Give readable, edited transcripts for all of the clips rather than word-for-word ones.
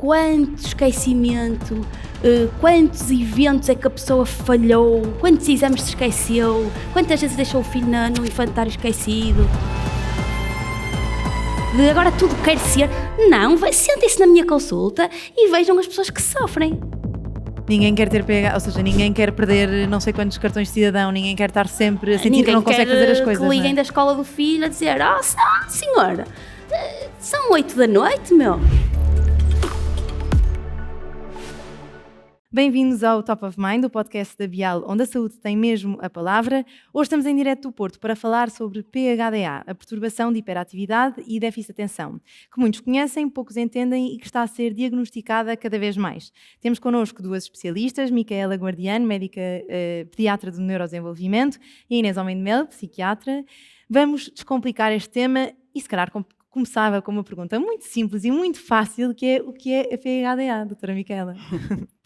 quanto esquecimento, quantos eventos é que a pessoa falhou, quantos exames se esqueceu, quantas vezes deixou o filho no infantário esquecido. De agora tudo quer ser. Não, sentem-se na minha consulta e vejam as pessoas que sofrem. Ninguém quer ter PH, ou seja, ninguém quer perder não sei quantos cartões de cidadão, ninguém quer estar sempre a sentir que não consegue fazer as coisas. Que liguem da escola do filho a dizer: senhora, são 8 da noite, meu. Bem-vindos ao Top of Mind, o podcast da Bial, onde a saúde tem mesmo a palavra. Hoje estamos em direto do Porto para falar sobre PHDA, a perturbação de hiperatividade e déficit de atenção, que muitos conhecem, poucos entendem e que está a ser diagnosticada cada vez mais. Temos connosco duas especialistas, Micaela Guardiano, médica pediatra do neurodesenvolvimento, e Inês Homem de Mel, psiquiatra. Vamos descomplicar este tema e, se calhar, começava com uma pergunta muito simples e muito fácil, que é: o que é a PHDA, doutora Micaela?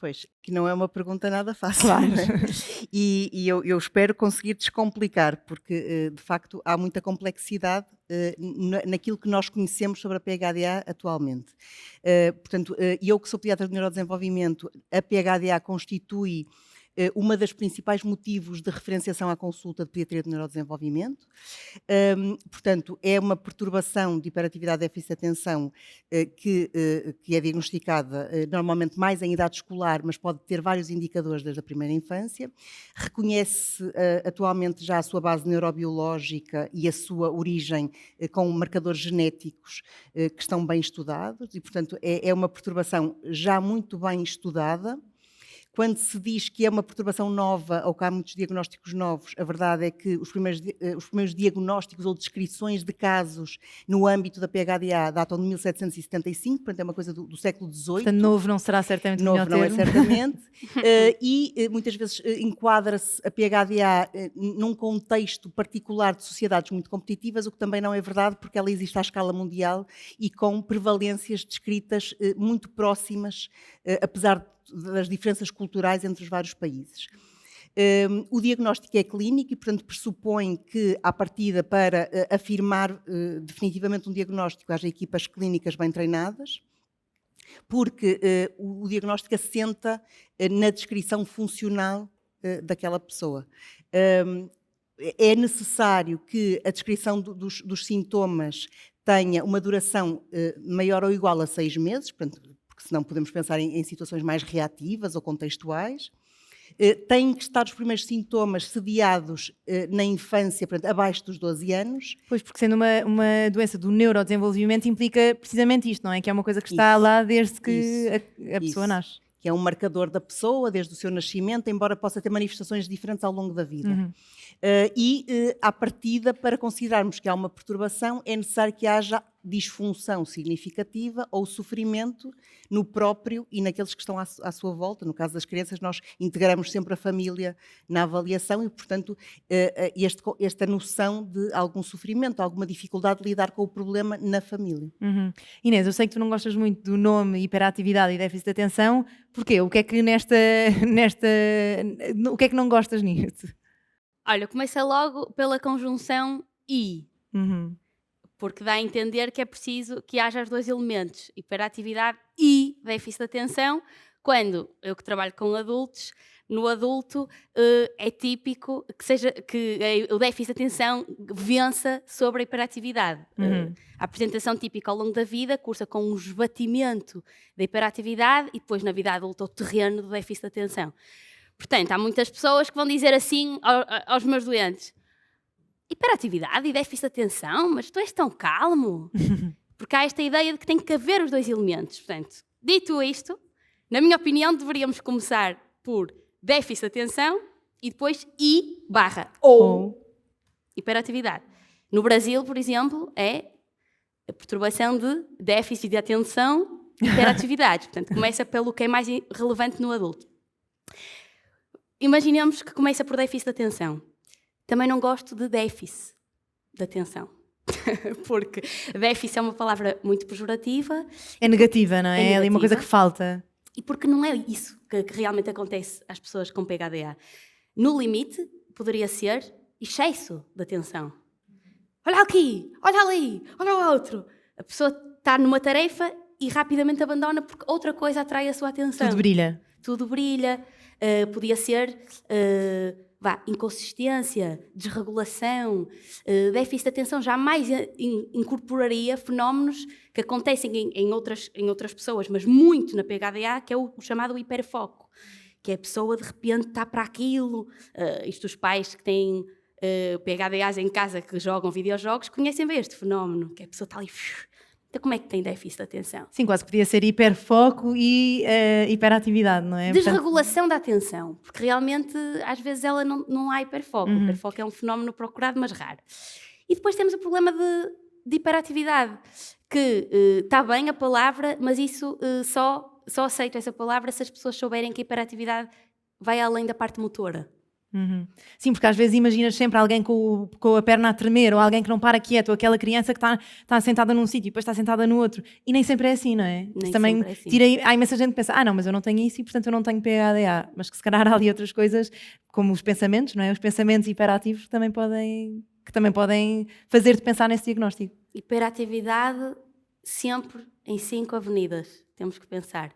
Pois, que não é uma pergunta nada fácil. Claro. Não é? E eu espero conseguir descomplicar, porque de facto há muita complexidade naquilo que nós conhecemos sobre a PHDA atualmente. Portanto, eu que sou pediatra de neurodesenvolvimento, a PHDA constitui uma das principais motivos de referenciação à consulta de pediatria de neurodesenvolvimento. Portanto, é uma perturbação de hiperatividade e déficit de atenção que é diagnosticada normalmente mais em idade escolar, mas pode ter vários indicadores desde a primeira infância. Reconhece atualmente já a sua base neurobiológica e a sua origem com marcadores genéticos que estão bem estudados e, portanto, é uma perturbação já muito bem estudada. Quando se diz que é uma perturbação nova ou que há muitos diagnósticos novos, a verdade é que os primeiros diagnósticos ou descrições de casos no âmbito da PHDA datam de 1775, portanto é uma coisa do século XVIII. Portanto, novo não será certamente novo não é certamente. E muitas vezes enquadra-se a PHDA num contexto particular de sociedades muito competitivas, o que também não é verdade, porque ela existe à escala mundial e com prevalências descritas muito próximas, apesar das diferenças culturais entre os vários países. O diagnóstico é clínico e, portanto, pressupõe que, à partida, para afirmar definitivamente um diagnóstico, haja equipas clínicas bem treinadas, porque o diagnóstico assenta na descrição funcional daquela pessoa. É necessário que a descrição dos sintomas tenha uma duração maior ou igual a 6 meses, portanto, porque senão podemos pensar em situações mais reativas ou contextuais. Têm que estar os primeiros sintomas sediados na infância, portanto, abaixo dos 12 anos. Pois, porque sendo uma doença do neurodesenvolvimento implica precisamente isto, não é? Que é uma coisa que está lá desde que a pessoa nasce. Que é um marcador da pessoa desde o seu nascimento, embora possa ter manifestações diferentes ao longo da vida. Uhum. À partida, para considerarmos que há uma perturbação, é necessário que haja disfunção significativa ou sofrimento no próprio e naqueles que estão à sua volta. No caso das crianças, nós integramos sempre a família na avaliação e, portanto, esta noção de algum sofrimento, alguma dificuldade de lidar com o problema na família. Uhum. Inês, eu sei que tu não gostas muito do nome hiperatividade e déficit de atenção. Porquê? O que é que o que é que não gostas nisto? Olha, começa logo pela conjunção e. Uhum. Porque dá a entender que é preciso que haja os dois elementos, hiperatividade e déficit de atenção, quando eu que trabalho com adultos, no adulto é típico que o déficit de atenção vença sobre a hiperatividade. Uhum. A apresentação típica ao longo da vida cursa com um esbatimento da hiperatividade e depois na vida adulta o terreno do déficit de atenção. Portanto, há muitas pessoas que vão dizer assim aos meus doentes: hiperatividade e déficit de atenção, mas tu és tão calmo. Porque há esta ideia de que tem que haver os dois elementos. Portanto, dito isto, na minha opinião, deveríamos começar por déficit de atenção e depois ou hiperatividade. No Brasil, por exemplo, é a perturbação de déficit de atenção e hiperatividade. Portanto, começa pelo que é mais relevante no adulto. Imaginemos que começa por déficit de atenção. Também não gosto de déficit de atenção, porque déficit é uma palavra muito pejorativa. É negativa, não é? É negativa. ali uma coisa que falta. E porque não é isso que realmente acontece às pessoas com PHDA. No limite, poderia ser excesso de atenção. Olha aqui, olha ali, olha o outro. A pessoa está numa tarefa e rapidamente abandona porque outra coisa atrai a sua atenção. Tudo brilha. Tudo brilha. Podia ser inconsistência, desregulação, déficit de atenção. Jamais incorporaria fenómenos que acontecem em outras pessoas, mas muito na PHDA, que é o chamado hiperfoco, que é a pessoa de repente está para aquilo. Isto os pais que têm PHDAs em casa que jogam videojogos conhecem bem este fenómeno, que a pessoa está ali... Então como é que tem déficit de atenção? Sim, quase podia ser hiperfoco e hiperatividade, não é? Desregulação da atenção, porque realmente às vezes ela não há hiperfoco. O hiperfoco é um fenómeno procurado, mas raro. E depois temos o problema de hiperatividade, que está bem a palavra, mas isso só aceito essa palavra se as pessoas souberem que a hiperatividade vai além da parte motora. Sim, porque às vezes imaginas sempre alguém com a perna a tremer, ou alguém que não para quieto, ou aquela criança que está sentada num sítio e depois está sentada no outro, e nem sempre é assim, não é? Nem também sempre é assim. há imensa gente que pensa, não, mas eu não tenho isso e portanto eu não tenho PHDA, mas que se calhar há ali outras coisas, como os pensamentos, não é? Os pensamentos hiperativos que também podem fazer-te pensar nesse diagnóstico. Hiperatividade sempre em 5 avenidas. Temos que pensar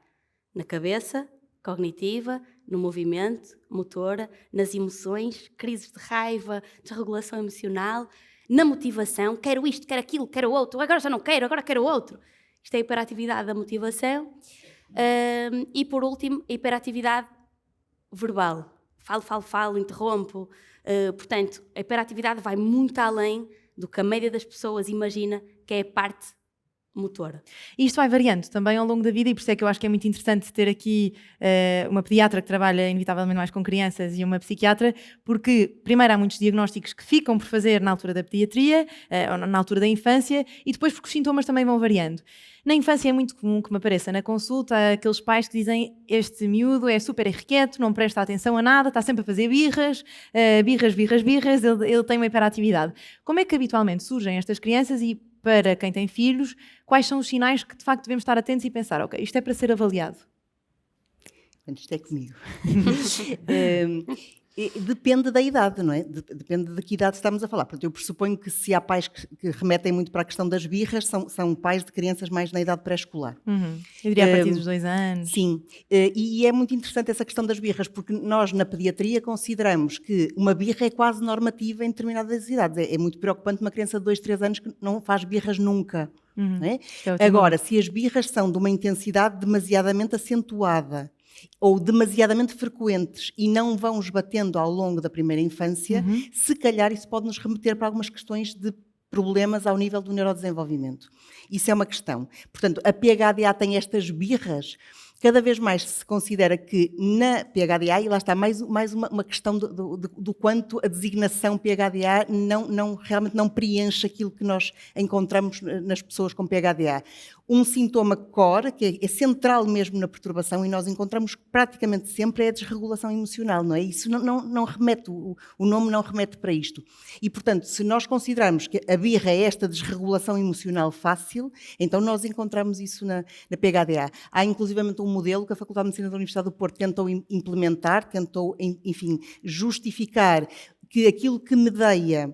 na cabeça, cognitiva, no movimento, motora, nas emoções, crises de raiva, desregulação emocional, na motivação, quero isto, quero aquilo, quero outro, agora já não quero, agora quero outro. Isto é a hiperatividade da motivação. E por último, a hiperatividade verbal. Falo, interrompo. Portanto, a hiperatividade vai muito além do que a média das pessoas imagina que é a parte motora. E isto vai variando também ao longo da vida e por isso é que eu acho que é muito interessante ter aqui uma pediatra que trabalha inevitavelmente mais com crianças e uma psiquiatra, porque primeiro há muitos diagnósticos que ficam por fazer na altura da pediatria, ou na altura da infância, e depois porque os sintomas também vão variando. Na infância é muito comum que me apareça na consulta aqueles pais que dizem este miúdo é super irrequieto, não presta atenção a nada, está sempre a fazer birras, ele tem uma hiperatividade. Como é que habitualmente surgem estas crianças e para quem tem filhos, quais são os sinais que de facto devemos estar atentos e pensar, ok, isto é para ser avaliado? Isto é comigo. Depende da idade, não é? Depende de que idade estamos a falar. Portanto, eu pressuponho que se há pais que remetem muito para a questão das birras, são pais de crianças mais na idade pré-escolar. Eu diria a partir dos 2 anos. Sim, e é muito interessante essa questão das birras, porque nós na pediatria consideramos que uma birra é quase normativa em determinadas idades. É muito preocupante uma criança de 2, 3 anos que não faz birras nunca. Não é? Agora, se as birras são de uma intensidade demasiadamente acentuada, ou demasiadamente frequentes e não vão esbatendo ao longo da primeira infância, se calhar isso pode nos remeter para algumas questões de problemas ao nível do neurodesenvolvimento. Isso é uma questão. Portanto, a PHDA tem estas birras. Cada vez mais se considera que na PHDA, e lá está mais uma questão do quanto a designação PHDA realmente não preenche aquilo que nós encontramos nas pessoas com PHDA. Um sintoma core, que é central mesmo na perturbação, e nós encontramos praticamente sempre, é a desregulação emocional, não é? Isso não remete, o nome não remete para isto. E, portanto, se nós considerarmos que a birra é esta desregulação emocional fácil, então nós encontramos isso na PHDA. Há, inclusivamente, um modelo que a Faculdade de Medicina da Universidade do Porto tentou implementar, enfim, justificar que aquilo que medeia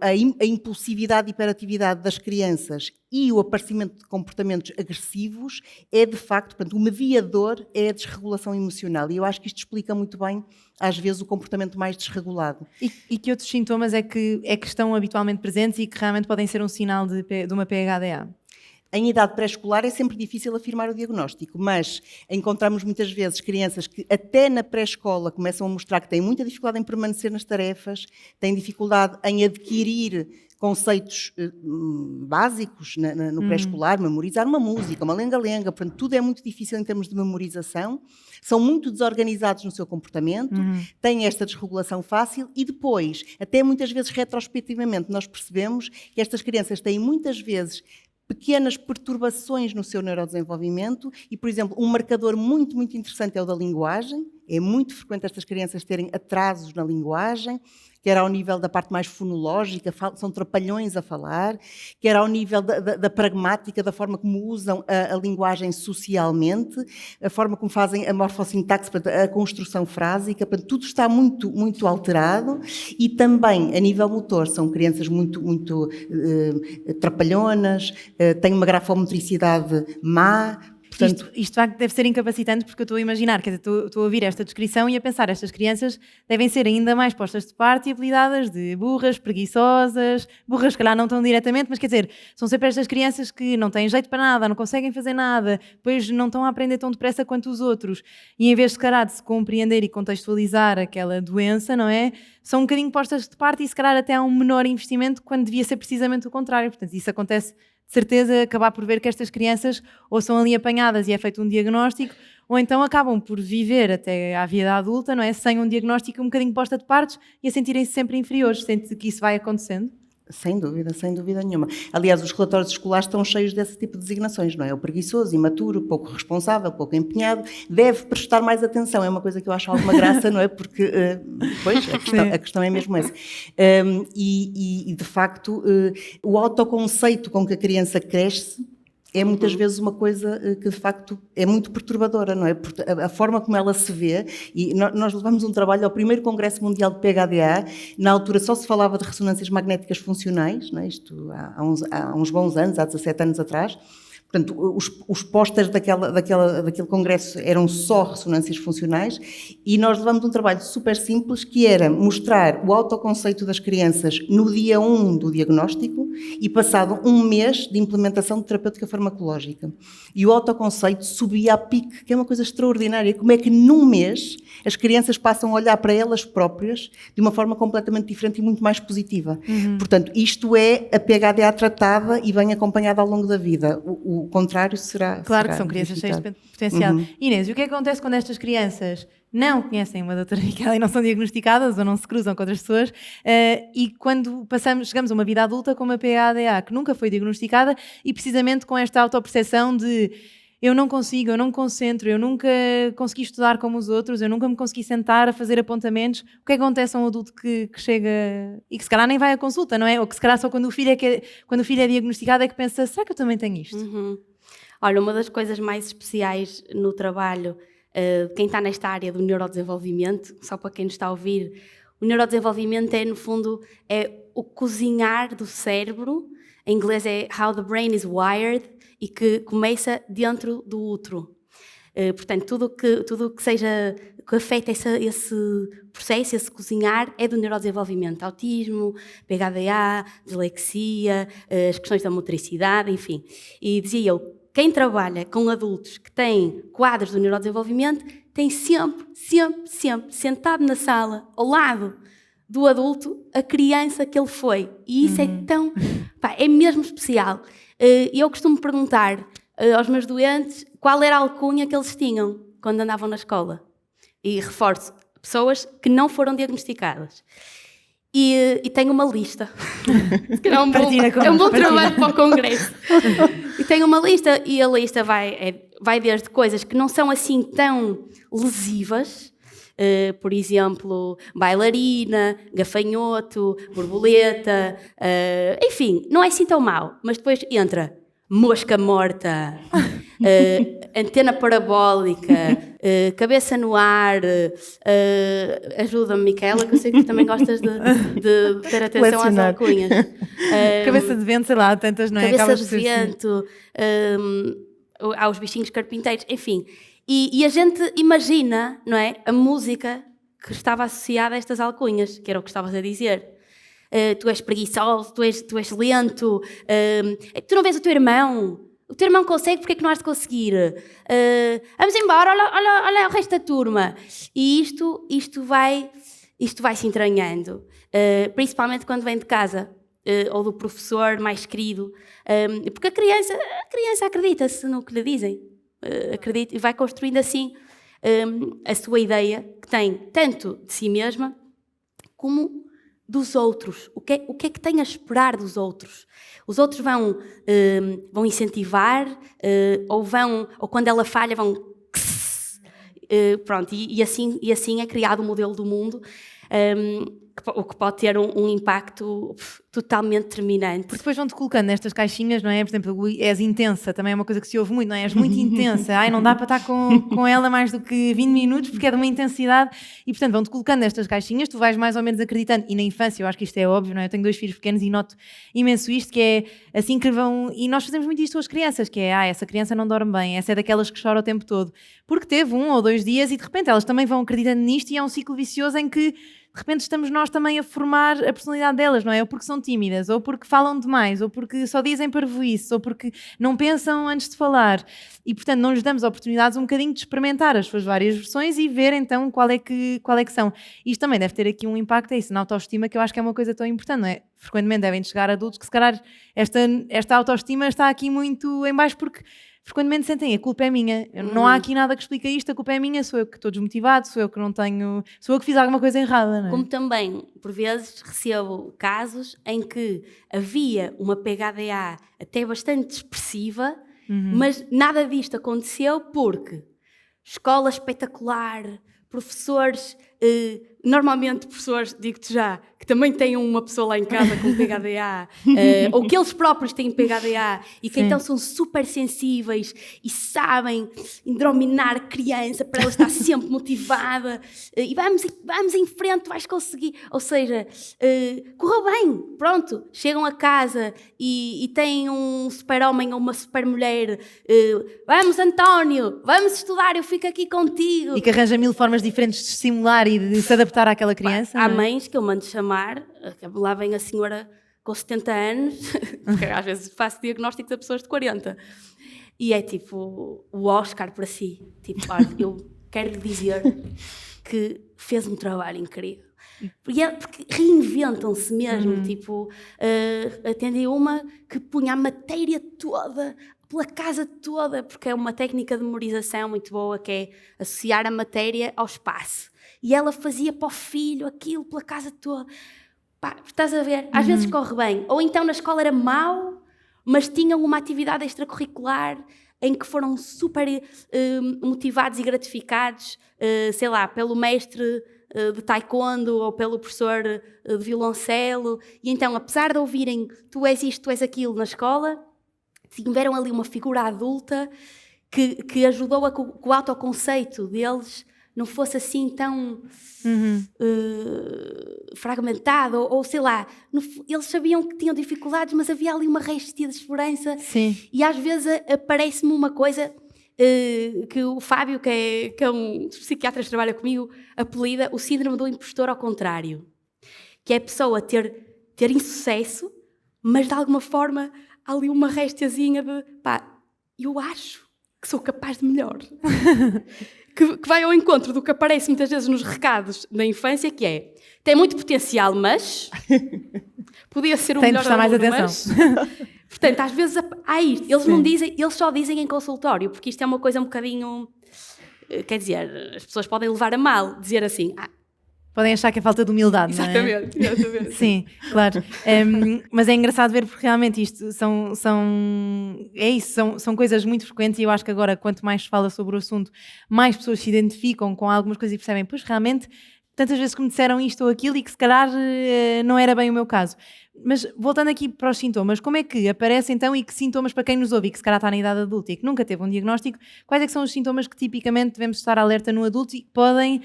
a impulsividade e hiperatividade das crianças e o aparecimento de comportamentos agressivos é, de facto, portanto, o mediador é a desregulação emocional. E eu acho que isto explica muito bem, às vezes, o comportamento mais desregulado. E que outros sintomas é que estão habitualmente presentes e que realmente podem ser um sinal de uma PHDA? Em idade pré-escolar é sempre difícil afirmar o diagnóstico, mas encontramos muitas vezes crianças que até na pré-escola começam a mostrar que têm muita dificuldade em permanecer nas tarefas, têm dificuldade em adquirir conceitos básicos no pré-escolar, memorizar uma música, uma lenga-lenga, portanto tudo é muito difícil em termos de memorização, são muito desorganizados no seu comportamento, têm esta desregulação fácil e depois, até muitas vezes retrospectivamente, nós percebemos que estas crianças têm muitas vezes pequenas perturbações no seu neurodesenvolvimento e, por exemplo, um marcador muito, muito interessante é o da linguagem. É muito frequente estas crianças terem atrasos na linguagem, quer ao nível da parte mais fonológica, são trapalhões a falar, quer ao nível da pragmática, da forma como usam a linguagem socialmente, a forma como fazem a morfossintaxe, a construção frásica, tudo está muito, muito alterado, e também a nível motor são crianças muito trapalhonas, têm uma grafomotricidade má. Portanto, isto deve ser incapacitante, porque eu estou a imaginar, quer dizer, estou a ouvir esta descrição e a pensar, estas crianças devem ser ainda mais postas de parte e apelidadas de burras, preguiçosas, burras, se calhar não tão diretamente, mas quer dizer, são sempre estas crianças que não têm jeito para nada, não conseguem fazer nada, depois não estão a aprender tão depressa quanto os outros, e em vez, se calhar, de se compreender e contextualizar aquela doença, não é? São um bocadinho postas de parte e, se calhar, até há um menor investimento quando devia ser precisamente o contrário. Portanto, isso acontece de certeza, acabar por ver que estas crianças ou são ali apanhadas e é feito um diagnóstico, ou então acabam por viver até à vida adulta, não é? Sem um diagnóstico um bocadinho posta de partes e a sentirem-se sempre inferiores. Sente que isso vai acontecendo? Sem dúvida nenhuma. Aliás, os relatórios escolares estão cheios desse tipo de designações, não é? O preguiçoso, imaturo, pouco responsável, pouco empenhado, deve prestar mais atenção. É uma coisa que eu acho alguma graça, não é? Porque, pois, a questão é mesmo essa. E de facto, o autoconceito com que a criança cresce é muitas vezes uma coisa que de facto é muito perturbadora, não é? Porque a forma como ela se vê, e nós levamos um trabalho ao primeiro Congresso Mundial de PHDA, na altura só se falava de ressonâncias magnéticas funcionais, não é? Isto há uns bons anos, há 17 anos atrás. Portanto, os pósteres daquele congresso eram só ressonâncias funcionais, e nós levamos um trabalho super simples, que era mostrar o autoconceito das crianças no dia 1 do diagnóstico e passado um mês de implementação de terapêutica farmacológica. E o autoconceito subia a pique, que é uma coisa extraordinária. Como é que num mês as crianças passam a olhar para elas próprias de uma forma completamente diferente e muito mais positiva. Portanto, isto é a PHDA tratada e bem acompanhada ao longo da vida. O contrário será... Claro que são crianças cheias de potencial. Inês, e o que é que acontece quando estas crianças não conhecem uma doutora Miquela e não são diagnosticadas ou não se cruzam com outras pessoas, e quando chegamos a uma vida adulta com uma PHDA que nunca foi diagnosticada e precisamente com esta autoperceção de eu não consigo, eu não me concentro, eu nunca consegui estudar como os outros, eu nunca me consegui sentar a fazer apontamentos. O que acontece a um adulto que chega e que se calhar nem vai à consulta, não é? Ou que se calhar só quando o filho é diagnosticado é que pensa, será que eu também tenho isto? Olha, uma das coisas mais especiais no trabalho, quem está nesta área do neurodesenvolvimento, só para quem nos está a ouvir, o neurodesenvolvimento é, no fundo, é o cozinhar do cérebro, em inglês é how the brain is wired, e que começa dentro do útero. Portanto, tudo que seja, que afeta esse processo, esse cozinhar, é do neurodesenvolvimento. Autismo, PHDA, dislexia, as questões da motricidade, enfim. E dizia eu, quem trabalha com adultos que têm quadros do neurodesenvolvimento tem sempre, sentado na sala, ao lado do adulto, a criança que ele foi. E isso é tão... é mesmo especial. Eu costumo perguntar aos meus doentes qual era a alcunha que eles tinham quando andavam na escola. E reforço, pessoas que não foram diagnosticadas. E tenho uma lista. É um bom trabalho para o congresso. E tenho uma lista, e a lista vai desde coisas que não são assim tão lesivas, por exemplo, bailarina, gafanhoto, borboleta, enfim, não é assim tão mau, mas depois entra mosca morta, antena parabólica, cabeça no ar, ajuda-me, Miquela, que eu sei que tu também gostas de ter atenção às alcunhas. Cabeça de vento, sei lá, tantas, não é? Cabeça de vento, aos bichinhos carpinteiros, enfim. E a gente imagina, não é, a música que estava associada a estas alcunhas, que era o que estavas a dizer. Tu és preguiçoso, tu és lento, tu não vês o teu irmão consegue, porque é que não has de conseguir? Vamos embora, olha o resto da turma. E isto vai se entranhando, principalmente quando vem de casa, ou do professor mais querido, porque a criança acredita-se no que lhe dizem. Acredita, e vai construindo assim a sua ideia, que tem tanto de si mesma como dos outros. O que é que tem a esperar dos outros? Os outros vão incentivar, ou quando ela falha vão Pronto, e assim é criado o modelo do mundo, o que pode ter um impacto totalmente determinante. Porque depois vão-te colocando nestas caixinhas, não é? Por exemplo, és intensa, também é uma coisa que se ouve muito, não é? És muito intensa, não dá para estar com ela mais do que 20 minutos porque é de uma intensidade e, portanto, vão-te colocando nestas caixinhas, tu vais mais ou menos acreditando, e na infância eu acho que isto é óbvio, não é? Eu tenho 2 filhos pequenos e noto imenso isto, que é assim que vão, e nós fazemos muito isto com as crianças, que é, essa criança não dorme bem, essa é daquelas que chora o tempo todo, porque teve 1 ou 2 dias e de repente elas também vão acreditando nisto e é um ciclo vicioso em que de repente estamos nós também a formar a personalidade delas, não é? Ou porque são tímidas, ou porque falam demais, ou porque só dizem parvoíce, ou porque não pensam antes de falar. E, portanto, não lhes damos oportunidades um bocadinho de experimentar as suas várias versões e ver, então, qual é que são. Isto também deve ter aqui um impacto, é isso, na autoestima, que eu acho que é uma coisa tão importante, não é? Frequentemente devem chegar adultos que, se calhar, esta autoestima está aqui muito em baixo porque frequentemente sentem, a culpa é minha, não há aqui nada que explique isto, a culpa é minha, sou eu que estou desmotivado, sou eu que não tenho, sou eu que fiz alguma coisa errada, não é? Como também, por vezes, recebo casos em que havia uma PHDA até bastante expressiva, mas nada disto aconteceu porque escola espetacular, professores, normalmente professores, digo-te já, que também têm uma pessoa lá em casa com PHDA, ou que eles próprios têm PHDA e que Sim. então são super sensíveis e sabem indrominar a criança para ela estar sempre motivada e vamos em frente, vais conseguir. Ou seja, correu bem, pronto, chegam a casa e têm um super-homem ou uma super-mulher, vamos António, vamos estudar, eu fico aqui contigo. E que arranja 1000 formas diferentes de estimular e de se adaptar àquela criança. Há não é? mães que eu mando chamar, lá vem a senhora com 70 anos, porque às vezes faço diagnósticos a pessoas de 40, e é tipo o Oscar para si, tipo, olha, eu quero lhe dizer que fez um trabalho incrível. Porque reinventam-se mesmo, tipo, atendi uma que punha a matéria toda pela casa toda, porque é uma técnica de memorização muito boa, que é associar a matéria ao espaço. E ela fazia para o filho aquilo pela casa toda. Pá, estás a ver? Às vezes corre bem. Ou então na escola era mau, mas tinham uma atividade extracurricular em que foram super motivados e gratificados, sei lá, pelo mestre de taekwondo ou pelo professor de violoncelo. E então, apesar de ouvirem tu és isto, tu és aquilo na escola, tiveram ali uma figura adulta que ajudou a que o autoconceito deles não fosse assim tão fragmentado, ou sei lá, eles sabiam que tinham dificuldades, mas havia ali uma restia de esperança. Sim. E às vezes aparece-me uma coisa que o Fábio, que é um psiquiatra que trabalha comigo, apelida o síndrome do impostor ao contrário, que é a pessoa ter insucesso, mas de alguma forma há ali uma restiazinha de pá, eu acho que sou capaz de melhor. que vai ao encontro do que aparece muitas vezes nos recados da infância, que é, tem muito potencial, mas podia ser o melhor aluno, mais atenção. mas... Portanto, às vezes há isto. Eles não dizem, eles só dizem em consultório, porque isto é uma coisa um bocadinho... Quer dizer, as pessoas podem levar a mal, dizer assim... Podem achar que é falta de humildade, exatamente, não é? Exatamente. Sim, claro. Mas é engraçado ver porque realmente isto são coisas muito frequentes e eu acho que agora, quanto mais se fala sobre o assunto, mais pessoas se identificam com algumas coisas e percebem, pois realmente, tantas vezes que me disseram isto ou aquilo e que se calhar não era bem o meu caso. Mas voltando aqui para os sintomas, como é que aparece então e que sintomas para quem nos ouve e que se calhar está na idade adulta e que nunca teve um diagnóstico, quais é que são os sintomas que tipicamente devemos estar alerta no adulto e que podem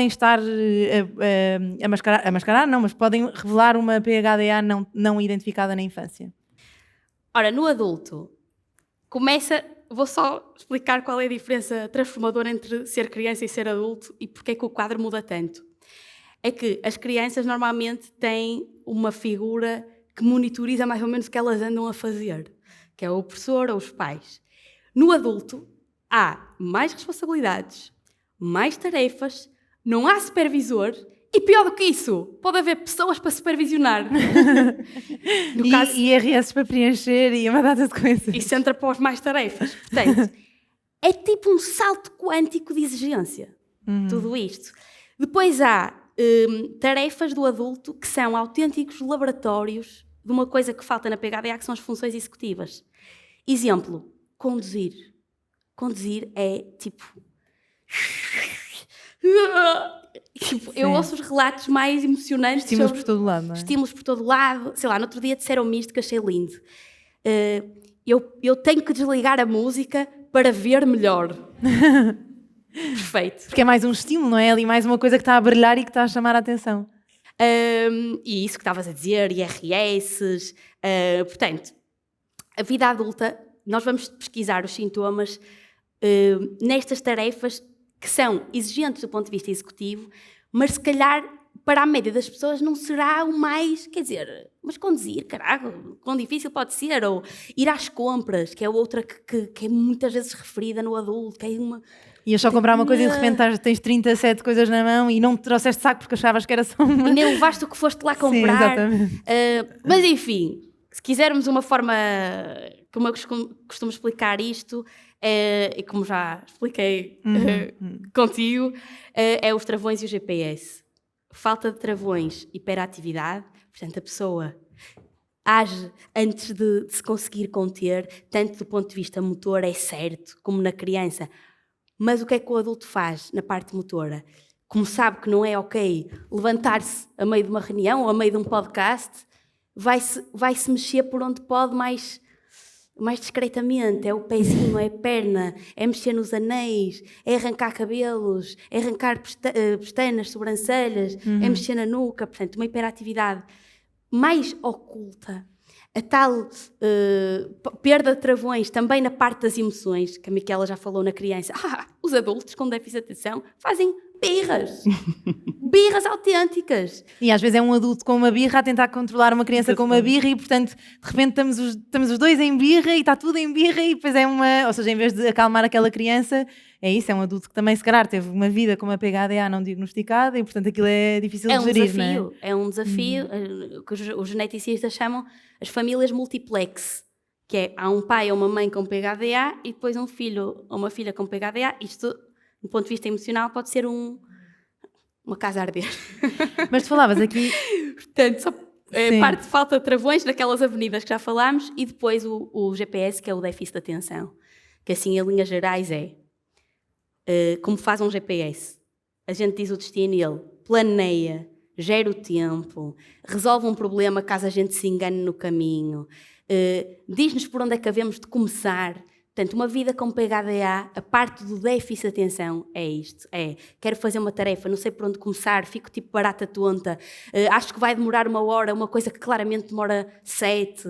estar a mascarar, não, mas podem revelar uma PHDA não identificada na infância? Ora, no adulto, vou só explicar qual é a diferença transformadora entre ser criança e ser adulto e porque é que o quadro muda tanto. É que as crianças normalmente têm uma figura que monitoriza mais ou menos o que elas andam a fazer, que é o professor ou os pais. No adulto, há mais responsabilidades, mais tarefas, não há supervisor e, pior do que isso, pode haver pessoas para supervisionar. No caso, e IRS para preencher e uma data de coisas. Isso entra para os mais tarefas. Portanto, é tipo um salto quântico de exigência, tudo isto. Depois há tarefas do adulto que são autênticos laboratórios de uma coisa que falta na PHDA, que são as funções executivas. Exemplo, conduzir. Conduzir é tipo Tipo, eu ouço os relatos mais emocionantes Estímulos sobre por todo lado, não é? estímulos por todo lado. Sei lá, no outro dia disseram-me isto que achei lindo. Eu tenho que desligar a música para ver melhor. Perfeito. Porque é mais um estímulo, não é? Ali mais uma coisa que está a brilhar e que está a chamar a atenção. E isso que estavas a dizer, IRS, portanto, a vida adulta, nós vamos pesquisar os sintomas nestas tarefas que são exigentes do ponto de vista executivo, mas se calhar para a média das pessoas não será o mais, quer dizer, mas conduzir, caralho, quão difícil pode ser, ou ir às compras, que é outra que é muitas vezes referida no adulto, que é uma... Ias só comprar uma coisa e de repente tens 37 coisas na mão e não te trouxeste saco porque achavas que era só uma. E nem levaste o que foste lá comprar. Sim, exatamente. Mas enfim, se quisermos uma forma, como eu costumo explicar isto, e como já expliquei contigo, é os travões e o GPS. Falta de travões, hiperatividade, portanto a pessoa age antes de se conseguir conter, tanto do ponto de vista motor, é certo, como na criança. Mas o que é que o adulto faz na parte motora? Como sabe que não é ok levantar-se a meio de uma reunião ou a meio de um podcast, vai-se mexer por onde pode mais discretamente. É o pezinho, é a perna, é mexer nos anéis, é arrancar cabelos, é arrancar pestanas, sobrancelhas, é mexer na nuca. Portanto, uma hiperatividade mais oculta. A tal perda de travões também na parte das emoções, que a Miquela já falou na criança. Os adultos com déficit de atenção fazem birras. Birras autênticas. E às vezes é um adulto com uma birra a tentar controlar uma criança com uma birra e, portanto, de repente estamos os dois em birra e está tudo em birra e depois é uma... Ou seja, em vez de acalmar aquela criança, é isso, é um adulto que também, se calhar, teve uma vida com uma PHDA não diagnosticada e, portanto, aquilo é difícil de gerir, não é? É um desafio, que os geneticistas chamam as famílias multiplex, que é, há um pai ou uma mãe com PHDA e depois um filho ou uma filha com PHDA. Isto, do ponto de vista emocional, pode ser uma casa a arder. Mas tu falavas aqui... Portanto, só parte de falta de travões naquelas avenidas que já falámos e depois o GPS, que é o déficit de atenção, que assim, em linhas gerais, como faz um GPS. A gente diz o destino e ele planeia, gera o tempo, resolve um problema caso a gente se engane no caminho, diz-nos por onde é que havemos de começar. Portanto, uma vida com PHDA, a parte do déficit de atenção é isto. Quero fazer uma tarefa, não sei por onde começar, fico tipo barata tonta, acho que vai demorar 1 hora, uma coisa que claramente demora 7.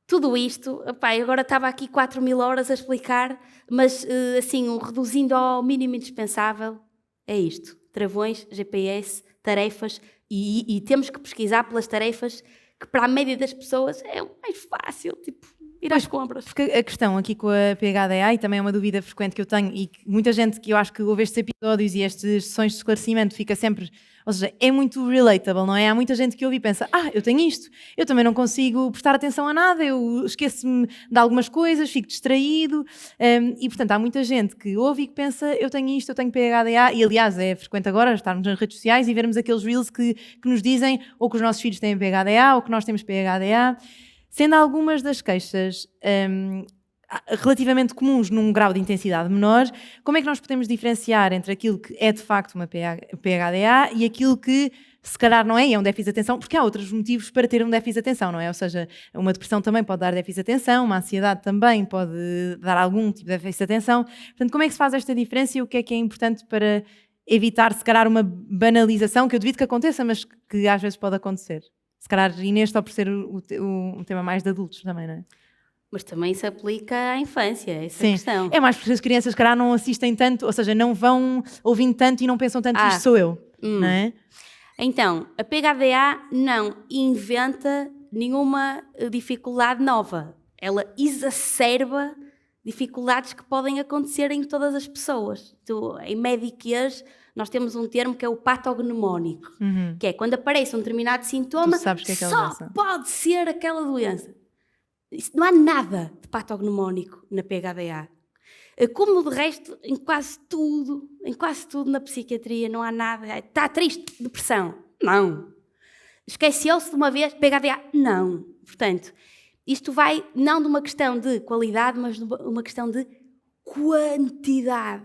Tudo isto, agora estava aqui 4.000 horas a explicar, mas assim, reduzindo ao mínimo indispensável, é isto. Travões, GPS, tarefas, e temos que pesquisar pelas tarefas que para a média das pessoas é mais fácil, tipo, ir às compras. Porque a questão aqui com a PHDA, e também é uma dúvida frequente que eu tenho, e que muita gente que eu acho que ouve estes episódios e estas sessões de esclarecimento fica sempre, ou seja, é muito relatable, não é? Há muita gente que ouve e pensa, eu tenho isto, eu também não consigo prestar atenção a nada, eu esqueço-me de algumas coisas, fico distraído, e portanto há muita gente que ouve e que pensa, eu tenho isto, eu tenho PHDA, e aliás é frequente agora estarmos nas redes sociais e vermos aqueles reels que nos dizem ou que os nossos filhos têm PHDA ou que nós temos PHDA, sendo algumas das queixas relativamente comuns num grau de intensidade menor, como é que nós podemos diferenciar entre aquilo que é de facto uma PHDA e aquilo que se calhar não é, e é um déficit de atenção, porque há outros motivos para ter um déficit de atenção, não é? Ou seja, uma depressão também pode dar déficit de atenção, uma ansiedade também pode dar algum tipo de déficit de atenção. Portanto, como é que se faz esta diferença e o que é importante para evitar, se calhar, uma banalização, que eu duvido que aconteça, mas que às vezes pode acontecer? Se calhar, Inês, só por ser um tema mais de adultos também, não é? Mas também se aplica à infância, essa Sim. questão. É mais porque as crianças, se calhar, não assistem tanto, ou seja, não vão ouvindo tanto e não pensam tanto, isto sou eu, não é? Então, a PHDA não inventa nenhuma dificuldade nova. Ela exacerba dificuldades que podem acontecer em todas as pessoas. Então, em Medicares, nós temos um termo que é o patognomónico, que é quando aparece um determinado sintoma, que é só pode ser aquela doença. Não há nada de patognomónico na PHDA. Como de resto, em quase tudo na psiquiatria não há nada. Está triste, depressão? Não. Esqueceu-se de uma vez, PHDA? Não. Portanto, isto vai não de uma questão de qualidade, mas de uma questão de quantidade.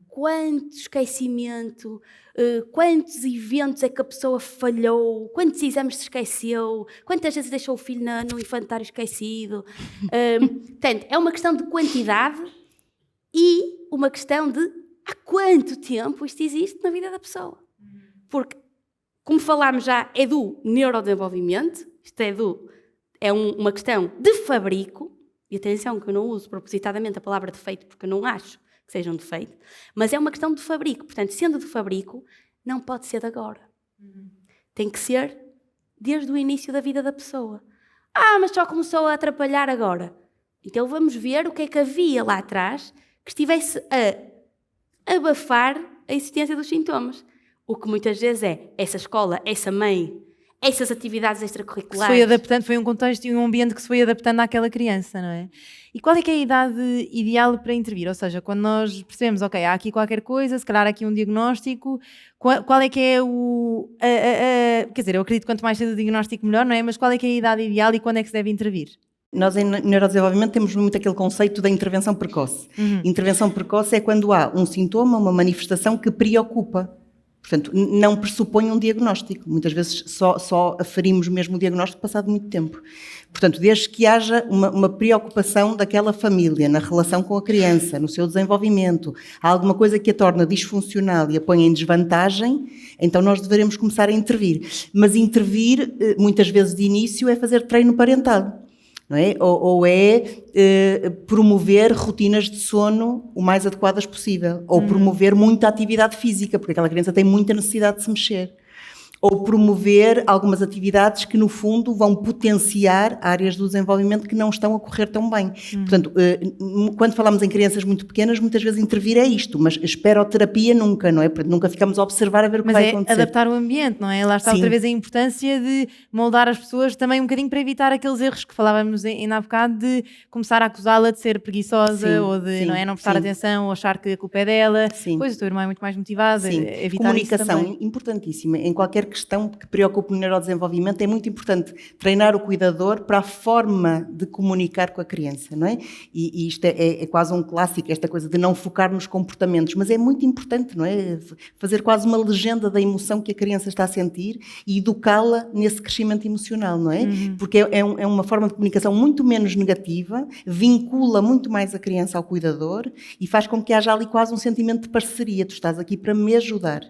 Quanto esquecimento, quantos eventos é que a pessoa falhou, quantos exames se esqueceu, quantas vezes deixou o filho no infantário esquecido. Portanto, é uma questão de quantidade e uma questão de há quanto tempo isto existe na vida da pessoa. Porque, como falámos já, é do neurodesenvolvimento, isto é uma questão de fabrico, e atenção que eu não uso propositadamente a palavra defeito porque eu não acho que seja um defeito, mas é uma questão de fabrico. Portanto, sendo de fabrico, não pode ser de agora. Tem que ser desde o início da vida da pessoa. Mas só começou a atrapalhar agora. Então vamos ver o que é que havia lá atrás que estivesse a abafar a existência dos sintomas. O que muitas vezes é essa escola, essa mãe, essas atividades extracurriculares. Foi adaptando, foi um contexto e um ambiente que se foi adaptando àquela criança, não é? E qual é que é a idade ideal para intervir? Ou seja, quando nós percebemos, ok, há aqui qualquer coisa, se calhar há aqui um diagnóstico, qual é que é quer dizer, eu acredito que quanto mais cedo o diagnóstico melhor, não é? Mas qual é que é a idade ideal e quando é que se deve intervir? Nós em neurodesenvolvimento temos muito aquele conceito da intervenção precoce. Intervenção precoce é quando há um sintoma, uma manifestação que preocupa. Portanto, não pressupõe um diagnóstico. Muitas vezes só aferimos mesmo o diagnóstico passado muito tempo. Portanto, desde que haja uma preocupação daquela família na relação com a criança, no seu desenvolvimento, há alguma coisa que a torna disfuncional e a põe em desvantagem, então nós deveremos começar a intervir. Mas intervir, muitas vezes de início, é fazer treino parental. Não é? Ou promover rotinas de sono o mais adequadas possível, ou promover muita atividade física, porque aquela criança tem muita necessidade de se mexer, ou promover algumas atividades que no fundo vão potenciar áreas do desenvolvimento que não estão a correr tão bem. Portanto, quando falamos em crianças muito pequenas, muitas vezes intervir é isto, mas esperoterapia nunca, não é? Portanto, nunca ficamos a observar a ver o que vai acontecer. Mas é adaptar o ambiente, não é? Lá está outra vez a importância de moldar as pessoas também um bocadinho para evitar aqueles erros que falávamos ainda há bocado, de começar a acusá-la de ser preguiçosa, ou de não prestar atenção, ou achar que a culpa é dela. Pois o teu irmão é muito mais motivado, evitar comunicação, isso importantíssima. Em qualquer questão que preocupe o neurodesenvolvimento, é muito importante treinar o cuidador para a forma de comunicar com a criança, não é? E isto é quase um clássico, esta coisa de não focar nos comportamentos, mas é muito importante, não é? Fazer quase uma legenda da emoção que a criança está a sentir e educá-la nesse crescimento emocional, não é? Porque é uma forma de comunicação muito menos negativa, vincula muito mais a criança ao cuidador e faz com que haja ali quase um sentimento de parceria. Tu estás aqui para me ajudar.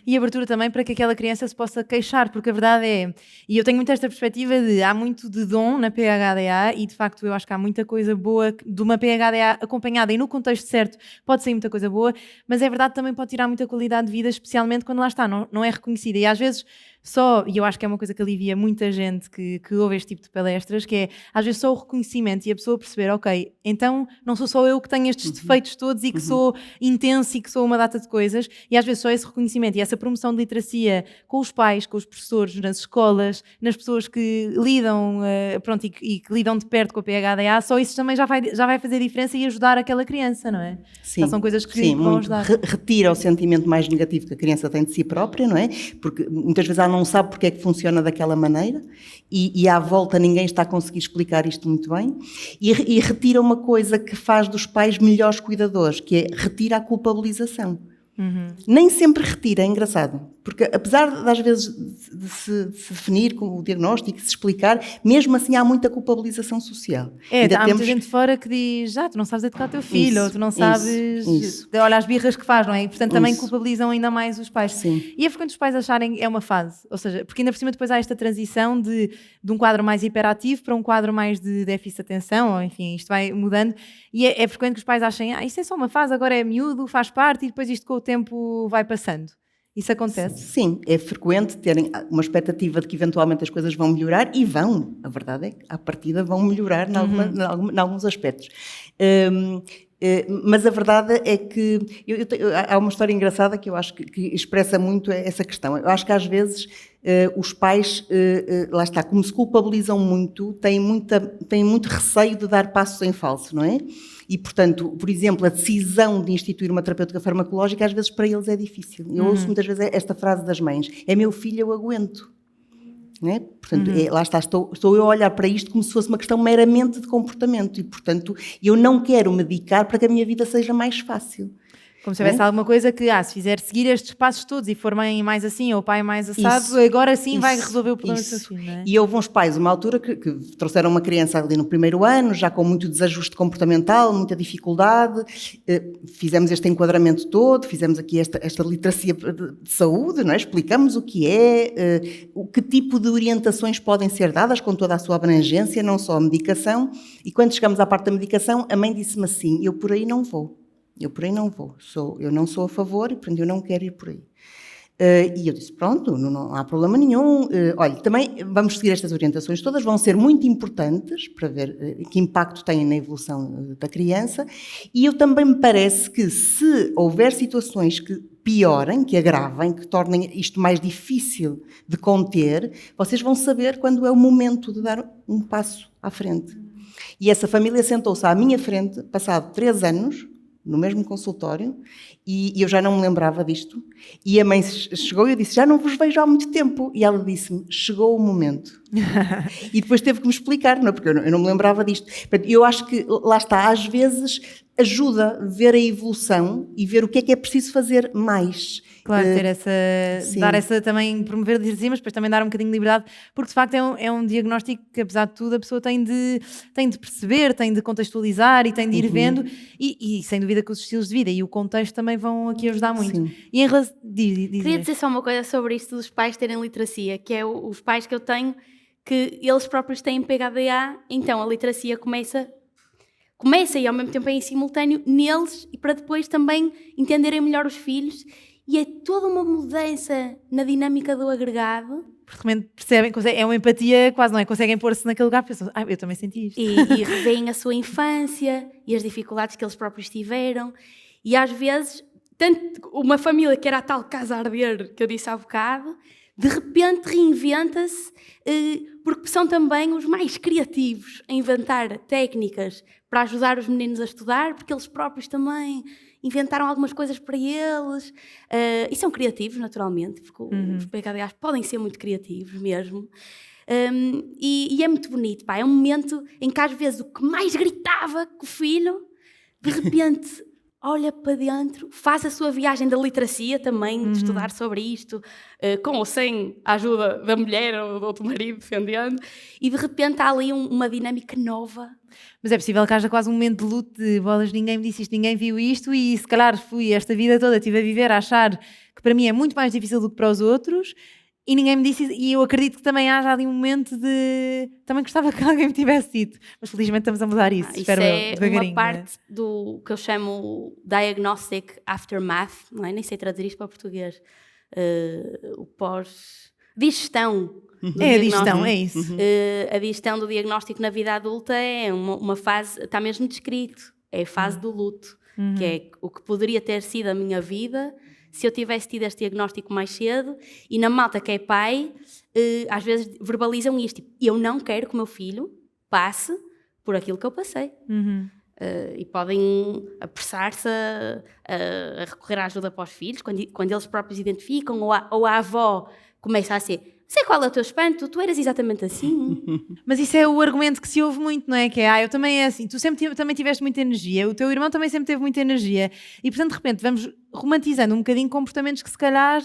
E abertura também para que aquela criança se possa queixar, porque a verdade é, e eu tenho muito esta perspectiva de há muito de dom na PHDA e de facto eu acho que há muita coisa boa de uma PHDA acompanhada e no contexto certo pode sair muita coisa boa, mas é verdade também pode tirar muita qualidade de vida, especialmente quando lá está, não é reconhecida, e às vezes e eu acho que é uma coisa que alivia muita gente que ouve este tipo de palestras, que é às vezes só o reconhecimento e a pessoa perceber, ok, então não sou só eu que tenho estes defeitos todos e que sou intenso e que sou uma data de coisas, e às vezes só esse reconhecimento e essa promoção de literacia com os pais, com os professores, nas escolas, nas pessoas que lidam e que lidam de perto com a PHDA, só isso também já vai fazer diferença e ajudar aquela criança, não é? Sim, são coisas que vão ajudar. Retira o sentimento mais negativo que a criança tem de si própria, não é? Porque muitas vezes ela não sabe porque é que funciona daquela maneira e à volta ninguém está a conseguir explicar isto muito bem e retira uma coisa que faz dos pais melhores cuidadores, que é retira a culpabilização. Nem sempre retira, é engraçado, porque apesar de às vezes de se definir com o diagnóstico, de se explicar, mesmo assim há muita culpabilização social. Há muita gente fora que diz, tu não sabes educar o teu filho, ou tu não sabes, olha as birras que faz, não é? E portanto também culpabilizam ainda mais os pais. E é frequente os pais acharem é uma fase, ou seja, porque ainda por cima depois há esta transição de um quadro mais hiperativo para um quadro mais de déficit de atenção, ou enfim, isto vai mudando, e é frequente que os pais achem, isto é só uma fase, agora é miúdo, faz parte, e depois isto com o tempo vai passando. Isso acontece? Sim, é frequente terem uma expectativa de que eventualmente as coisas vão melhorar e vão. A verdade é que à partida vão melhorar em alguns aspectos. Mas a verdade é que há uma história engraçada que eu acho que expressa muito essa questão. Eu acho que às vezes os pais, lá está, como se culpabilizam muito, têm muito receio de dar passos em falso, não é? E, portanto, por exemplo, a decisão de instituir uma terapêutica farmacológica, às vezes para eles é difícil. Eu ouço muitas vezes esta frase das mães, é meu filho, eu aguento. Não é? Portanto, lá está, estou eu a olhar para isto como se fosse uma questão meramente de comportamento e, portanto, eu não quero medicar para que a minha vida seja mais fácil. Como se houvesse alguma coisa que, se fizer seguir estes passos todos e for mãe mais assim ou pai mais assado, agora sim vai resolver o problema do seu filho, não é? E houve uns pais, uma altura, que trouxeram uma criança ali no primeiro ano, já com muito desajuste comportamental, muita dificuldade, fizemos este enquadramento todo, fizemos aqui esta literacia de saúde, não é? Explicamos o que é, que tipo de orientações podem ser dadas com toda a sua abrangência, não só a medicação, e quando chegamos à parte da medicação, a mãe disse-me assim, eu por aí não vou. Eu não sou a favor e, portanto, eu não quero ir por aí. E eu disse, pronto, não há problema nenhum. Olha, também vamos seguir estas orientações todas, vão ser muito importantes para ver que impacto têm na evolução da criança. E eu também me parece que se houver situações que piorem, que agravem, que tornem isto mais difícil de conter, vocês vão saber quando é o momento de dar um passo à frente. E essa família sentou-se à minha frente, passado 3 anos, no mesmo consultório, e eu já não me lembrava disto, e a mãe chegou e eu disse, já não vos vejo há muito tempo, e ela disse-me, chegou o momento. E depois teve que me explicar, não é? Porque eu não me lembrava disto. Eu acho que, lá está, às vezes ajuda a ver a evolução e ver o que é preciso fazer mais. Claro, ter essa, dar essa também, promover literacia, mas depois também dar um bocadinho de liberdade, porque de facto é um diagnóstico que, apesar de tudo, a pessoa tem de perceber, tem de contextualizar e tem de ir vendo, e sem dúvida que os estilos de vida e o contexto também vão aqui ajudar muito. Sim. E em relação... Queria dizer só uma coisa sobre isto dos pais terem literacia, que é os pais que eu tenho, que eles próprios têm PHDA, então a literacia começa e ao mesmo tempo é em simultâneo neles e para depois também entenderem melhor os filhos. E é toda uma mudança na dinâmica do agregado. Porque realmente percebem, é uma empatia quase, não é? Conseguem pôr-se naquele lugar e pensam, eu também senti isto. E reveem a sua infância e as dificuldades que eles próprios tiveram. E às vezes, tanto uma família que era a tal casa a arder que eu disse há bocado, de repente reinventa-se, porque são também os mais criativos a inventar técnicas para ajudar os meninos a estudar, porque eles próprios também inventaram algumas coisas para eles, e são criativos, naturalmente, porque os PHDAs podem ser muito criativos mesmo, e é muito bonito, pá. É um momento em que às vezes o que mais gritava com o filho, de repente olha para dentro, faz a sua viagem da literacia também, de estudar sobre isto, com ou sem a ajuda da mulher ou do marido defendendo, e de repente há ali uma dinâmica nova. Mas é possível que haja quase um momento de luto de bolas, ninguém me disse isto, ninguém viu isto, e se calhar fui esta vida toda, estive a viver, a achar que para mim é muito mais difícil do que para os outros, e ninguém me disse isso, e eu acredito que também haja ali um momento de... Também gostava que alguém me tivesse dito, mas felizmente estamos a mudar isso, Isso é uma parte do que eu chamo Diagnostic Aftermath, não é? Nem sei traduzir isto para português, o pós-digestão. É a digestão, é isso. A digestão do diagnóstico na vida adulta é uma fase, está mesmo descrito, é a fase do luto, que é o que poderia ter sido a minha vida se eu tivesse tido este diagnóstico mais cedo. E na malta que é pai, às vezes verbalizam isto, tipo, eu não quero que o meu filho passe por aquilo que eu passei. E podem apressar-se a recorrer à ajuda para os filhos, quando eles próprios identificam, ou a avó começa a ser, sei qual é o teu espanto, tu eras exatamente assim. Mas isso é o argumento que se ouve muito, não é? Que é, eu também é assim, tu sempre também tiveste muita energia, o teu irmão também sempre teve muita energia, e portanto de repente vamos romantizando um bocadinho comportamentos que se calhar,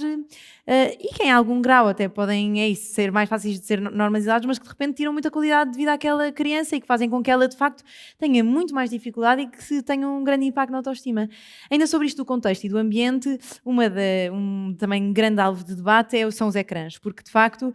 e que em algum grau até podem ser mais fáceis de ser normalizados, mas que de repente tiram muita qualidade de vida àquela criança e que fazem com que ela de facto tenha muito mais dificuldade e que tenha um grande impacto na autoestima. Ainda sobre isto do contexto e do ambiente, um também grande alvo de debate são os ecrãs, porque de facto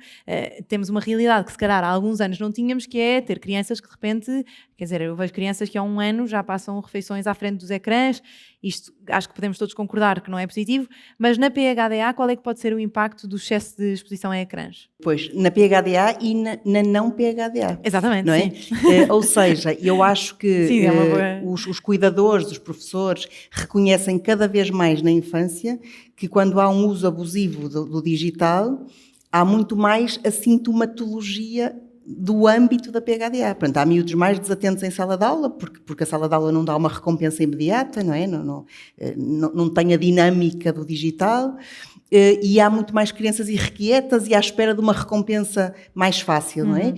temos uma realidade que se calhar há alguns anos não tínhamos, que é ter crianças que de repente, quer dizer, eu vejo crianças que há 1 ano já passam refeições à frente dos ecrãs. Isto acho que podemos todos concordar que não é positivo, mas na PHDA qual é que pode ser o impacto do excesso de exposição a ecrãs? Pois, na PHDA e na não PHDA. Exatamente, não é? Ou seja, eu acho que sim, os cuidadores, os professores, reconhecem cada vez mais na infância que quando há um uso abusivo do digital, há muito mais a sintomatologia do âmbito da PHDA. Portanto, há miúdos mais desatentos em sala de aula, porque a sala de aula não dá uma recompensa imediata, não é? Não tem a dinâmica do digital. e há muito mais crianças irrequietas e à espera de uma recompensa mais fácil, não é?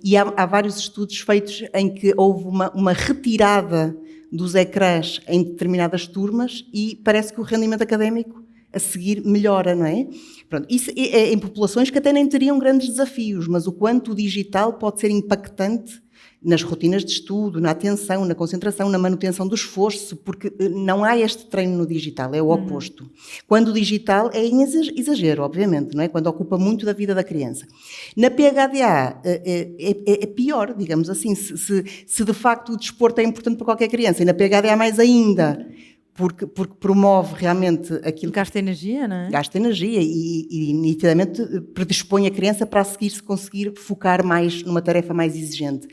E há vários estudos feitos em que houve uma retirada dos ecrãs em determinadas turmas e parece que o rendimento académico a seguir melhora, não é? Pronto, isso é em populações que até nem teriam grandes desafios, mas o quanto o digital pode ser impactante nas rotinas de estudo, na atenção, na concentração, na manutenção do esforço, porque não há este treino no digital, é o oposto. Quando o digital é em exagero, obviamente, não é? Quando ocupa muito da vida da criança. Na PHDA é pior, digamos assim, se de facto o desporto é importante para qualquer criança, e na PHDA mais ainda, porque promove realmente aquilo... Gasta energia, não é? Gasta energia e nitidamente predispõe a criança para a seguir se conseguir focar mais numa tarefa mais exigente.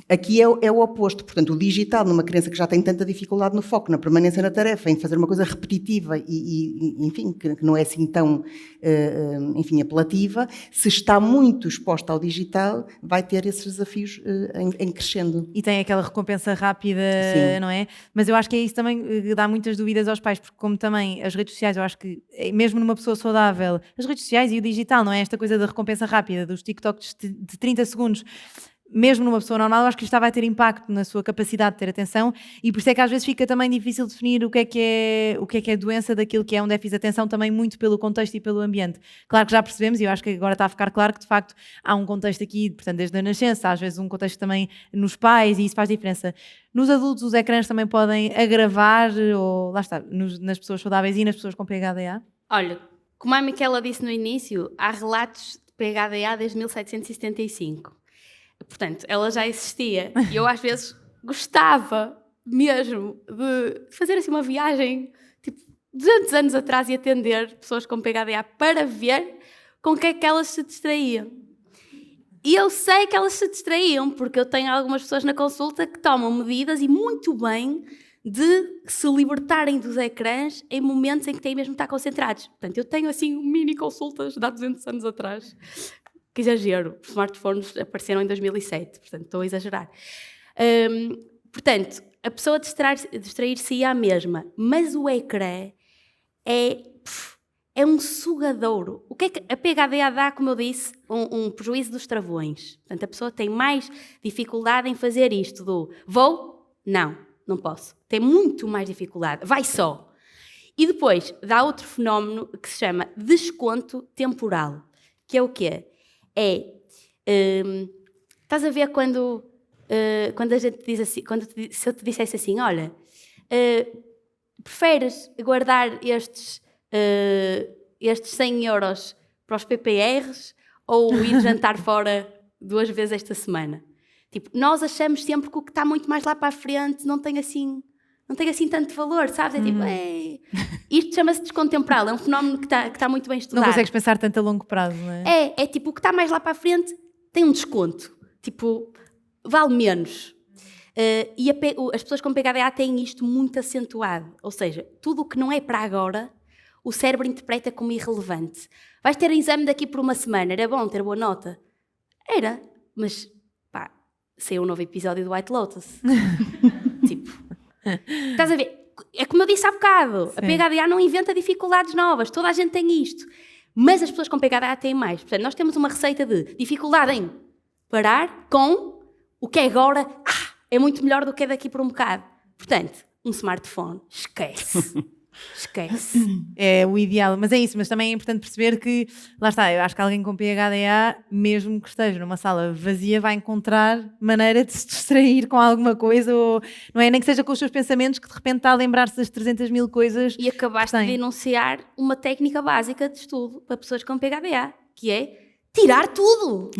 Aqui é o oposto, portanto, o digital numa criança que já tem tanta dificuldade no foco, na permanência na tarefa, em fazer uma coisa repetitiva enfim, que não é assim tão, enfim, apelativa, se está muito exposta ao digital, vai ter esses desafios em crescendo. E tem aquela recompensa rápida, Sim. não é? Mas eu acho que é isso também que dá muitas dúvidas aos pais, porque como também as redes sociais, eu acho que mesmo numa pessoa saudável, as redes sociais e o digital, não é? Esta coisa da recompensa rápida, dos TikToks de 30 segundos, mesmo numa pessoa normal, eu acho que isto vai ter impacto na sua capacidade de ter atenção e por isso é que às vezes fica também difícil definir o que é doença daquilo que é um déficit de atenção, também muito pelo contexto e pelo ambiente. Claro que já percebemos, e eu acho que agora está a ficar claro que de facto há um contexto aqui, portanto desde a nascença, às vezes um contexto também nos pais e isso faz diferença. Nos adultos os ecrãs também podem agravar, ou lá está, nas pessoas saudáveis e nas pessoas com PHDA? Olha, como a Miquela disse no início, há relatos de PHDA desde 1775. Portanto, ela já existia e eu às vezes gostava mesmo de fazer assim uma viagem tipo 200 anos atrás e atender pessoas com PHDA para ver com o que é que elas se distraíam. E eu sei que elas se distraíam porque eu tenho algumas pessoas na consulta que tomam medidas e muito bem de se libertarem dos ecrãs em momentos em que têm mesmo de estar concentrados. Portanto, eu tenho assim mini consultas de há 200 anos atrás. Que exagero, os smartphones apareceram em 2007, portanto estou a exagerar. Portanto, a pessoa distrair-se à mesma, mas o ecrã é um sugadouro. O que é que a PHDA dá, como eu disse, um prejuízo dos travões. Portanto, a pessoa tem mais dificuldade em fazer isto do vou? Não posso. Tem muito mais dificuldade, vai só. E depois dá outro fenómeno que se chama desconto temporal, que é o quê? Estás a ver quando a gente diz assim, se eu te dissesse assim, olha, preferes guardar estes 100 euros para os PPRs ou ir jantar fora 2 vezes esta semana? Tipo, nós achamos sempre que o que está muito mais lá para a frente não tem assim tanto valor, sabes? É tipo, isto chama-se desconto temporal, é um fenómeno que está muito bem estudado. Não consegues pensar tanto a longo prazo, não é? É tipo, o que está mais lá para a frente tem um desconto, tipo, vale menos. E as pessoas com PHDA têm isto muito acentuado, ou seja, tudo o que não é para agora, o cérebro interpreta como irrelevante. Vais ter exame daqui por uma semana, era bom ter boa nota? Era, mas pá, saiu um novo episódio do White Lotus. Tipo... Estás a ver? É como eu disse há bocado, a PHDA não inventa dificuldades novas, toda a gente tem isto, mas as pessoas com PHDA têm mais. Portanto, nós temos uma receita de dificuldade em parar com o que é agora, é muito melhor do que é daqui por um bocado. Portanto, um smartphone, esquece. É o ideal, mas é isso, mas também é importante perceber que, lá está, eu acho que alguém com PHDA, mesmo que esteja numa sala vazia, vai encontrar maneira de se distrair com alguma coisa, ou, não é? Nem que seja com os seus pensamentos, que de repente está a lembrar-se das 300 mil coisas. E acabaste de enunciar uma técnica básica de estudo para pessoas com PHDA, que é tirar tudo.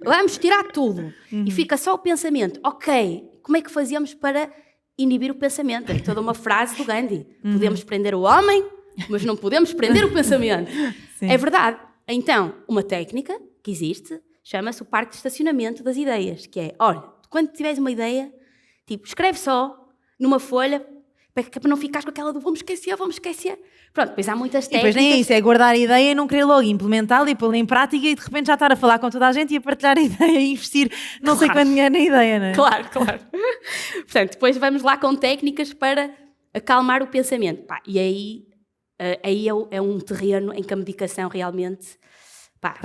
Vamos tirar tudo. E fica só o pensamento. Ok, como é que fazíamos para inibir o pensamento? É toda uma frase do Gandhi. Podemos prender o homem, mas não podemos prender o pensamento. Sim. É verdade. Então, uma técnica que existe chama-se o parque de estacionamento das ideias, que é, olha, quando tiveres uma ideia, tipo, escreve só numa folha, para não ficares com aquela do vamos esquecer. Pronto, depois há muitas técnicas. E depois nem é isso, é guardar a ideia e não querer logo implementá-la e pô-la em prática e de repente já estar a falar com toda a gente e a partilhar a ideia e investir não sei quanto dinheiro na ideia, não é? Claro. Portanto, depois vamos lá com técnicas para acalmar o pensamento. E aí aí é um terreno em que a medicação realmente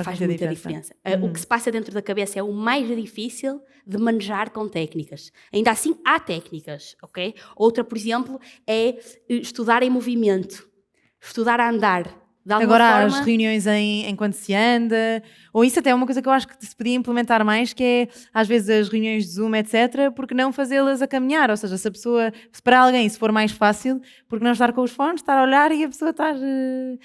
faz muita diferença. O que se passa dentro da cabeça é o mais difícil de manejar com técnicas. Ainda assim, há técnicas, ok? Outra, por exemplo, é estudar em movimento, estudar a andar. Agora as reuniões enquanto se anda, ou isso até é uma coisa que eu acho que se podia implementar mais, que é às vezes as reuniões de Zoom, etc, porque não fazê-las a caminhar, ou seja, se para alguém se for mais fácil, porque não estar com os fones, estar a olhar e a pessoa estar...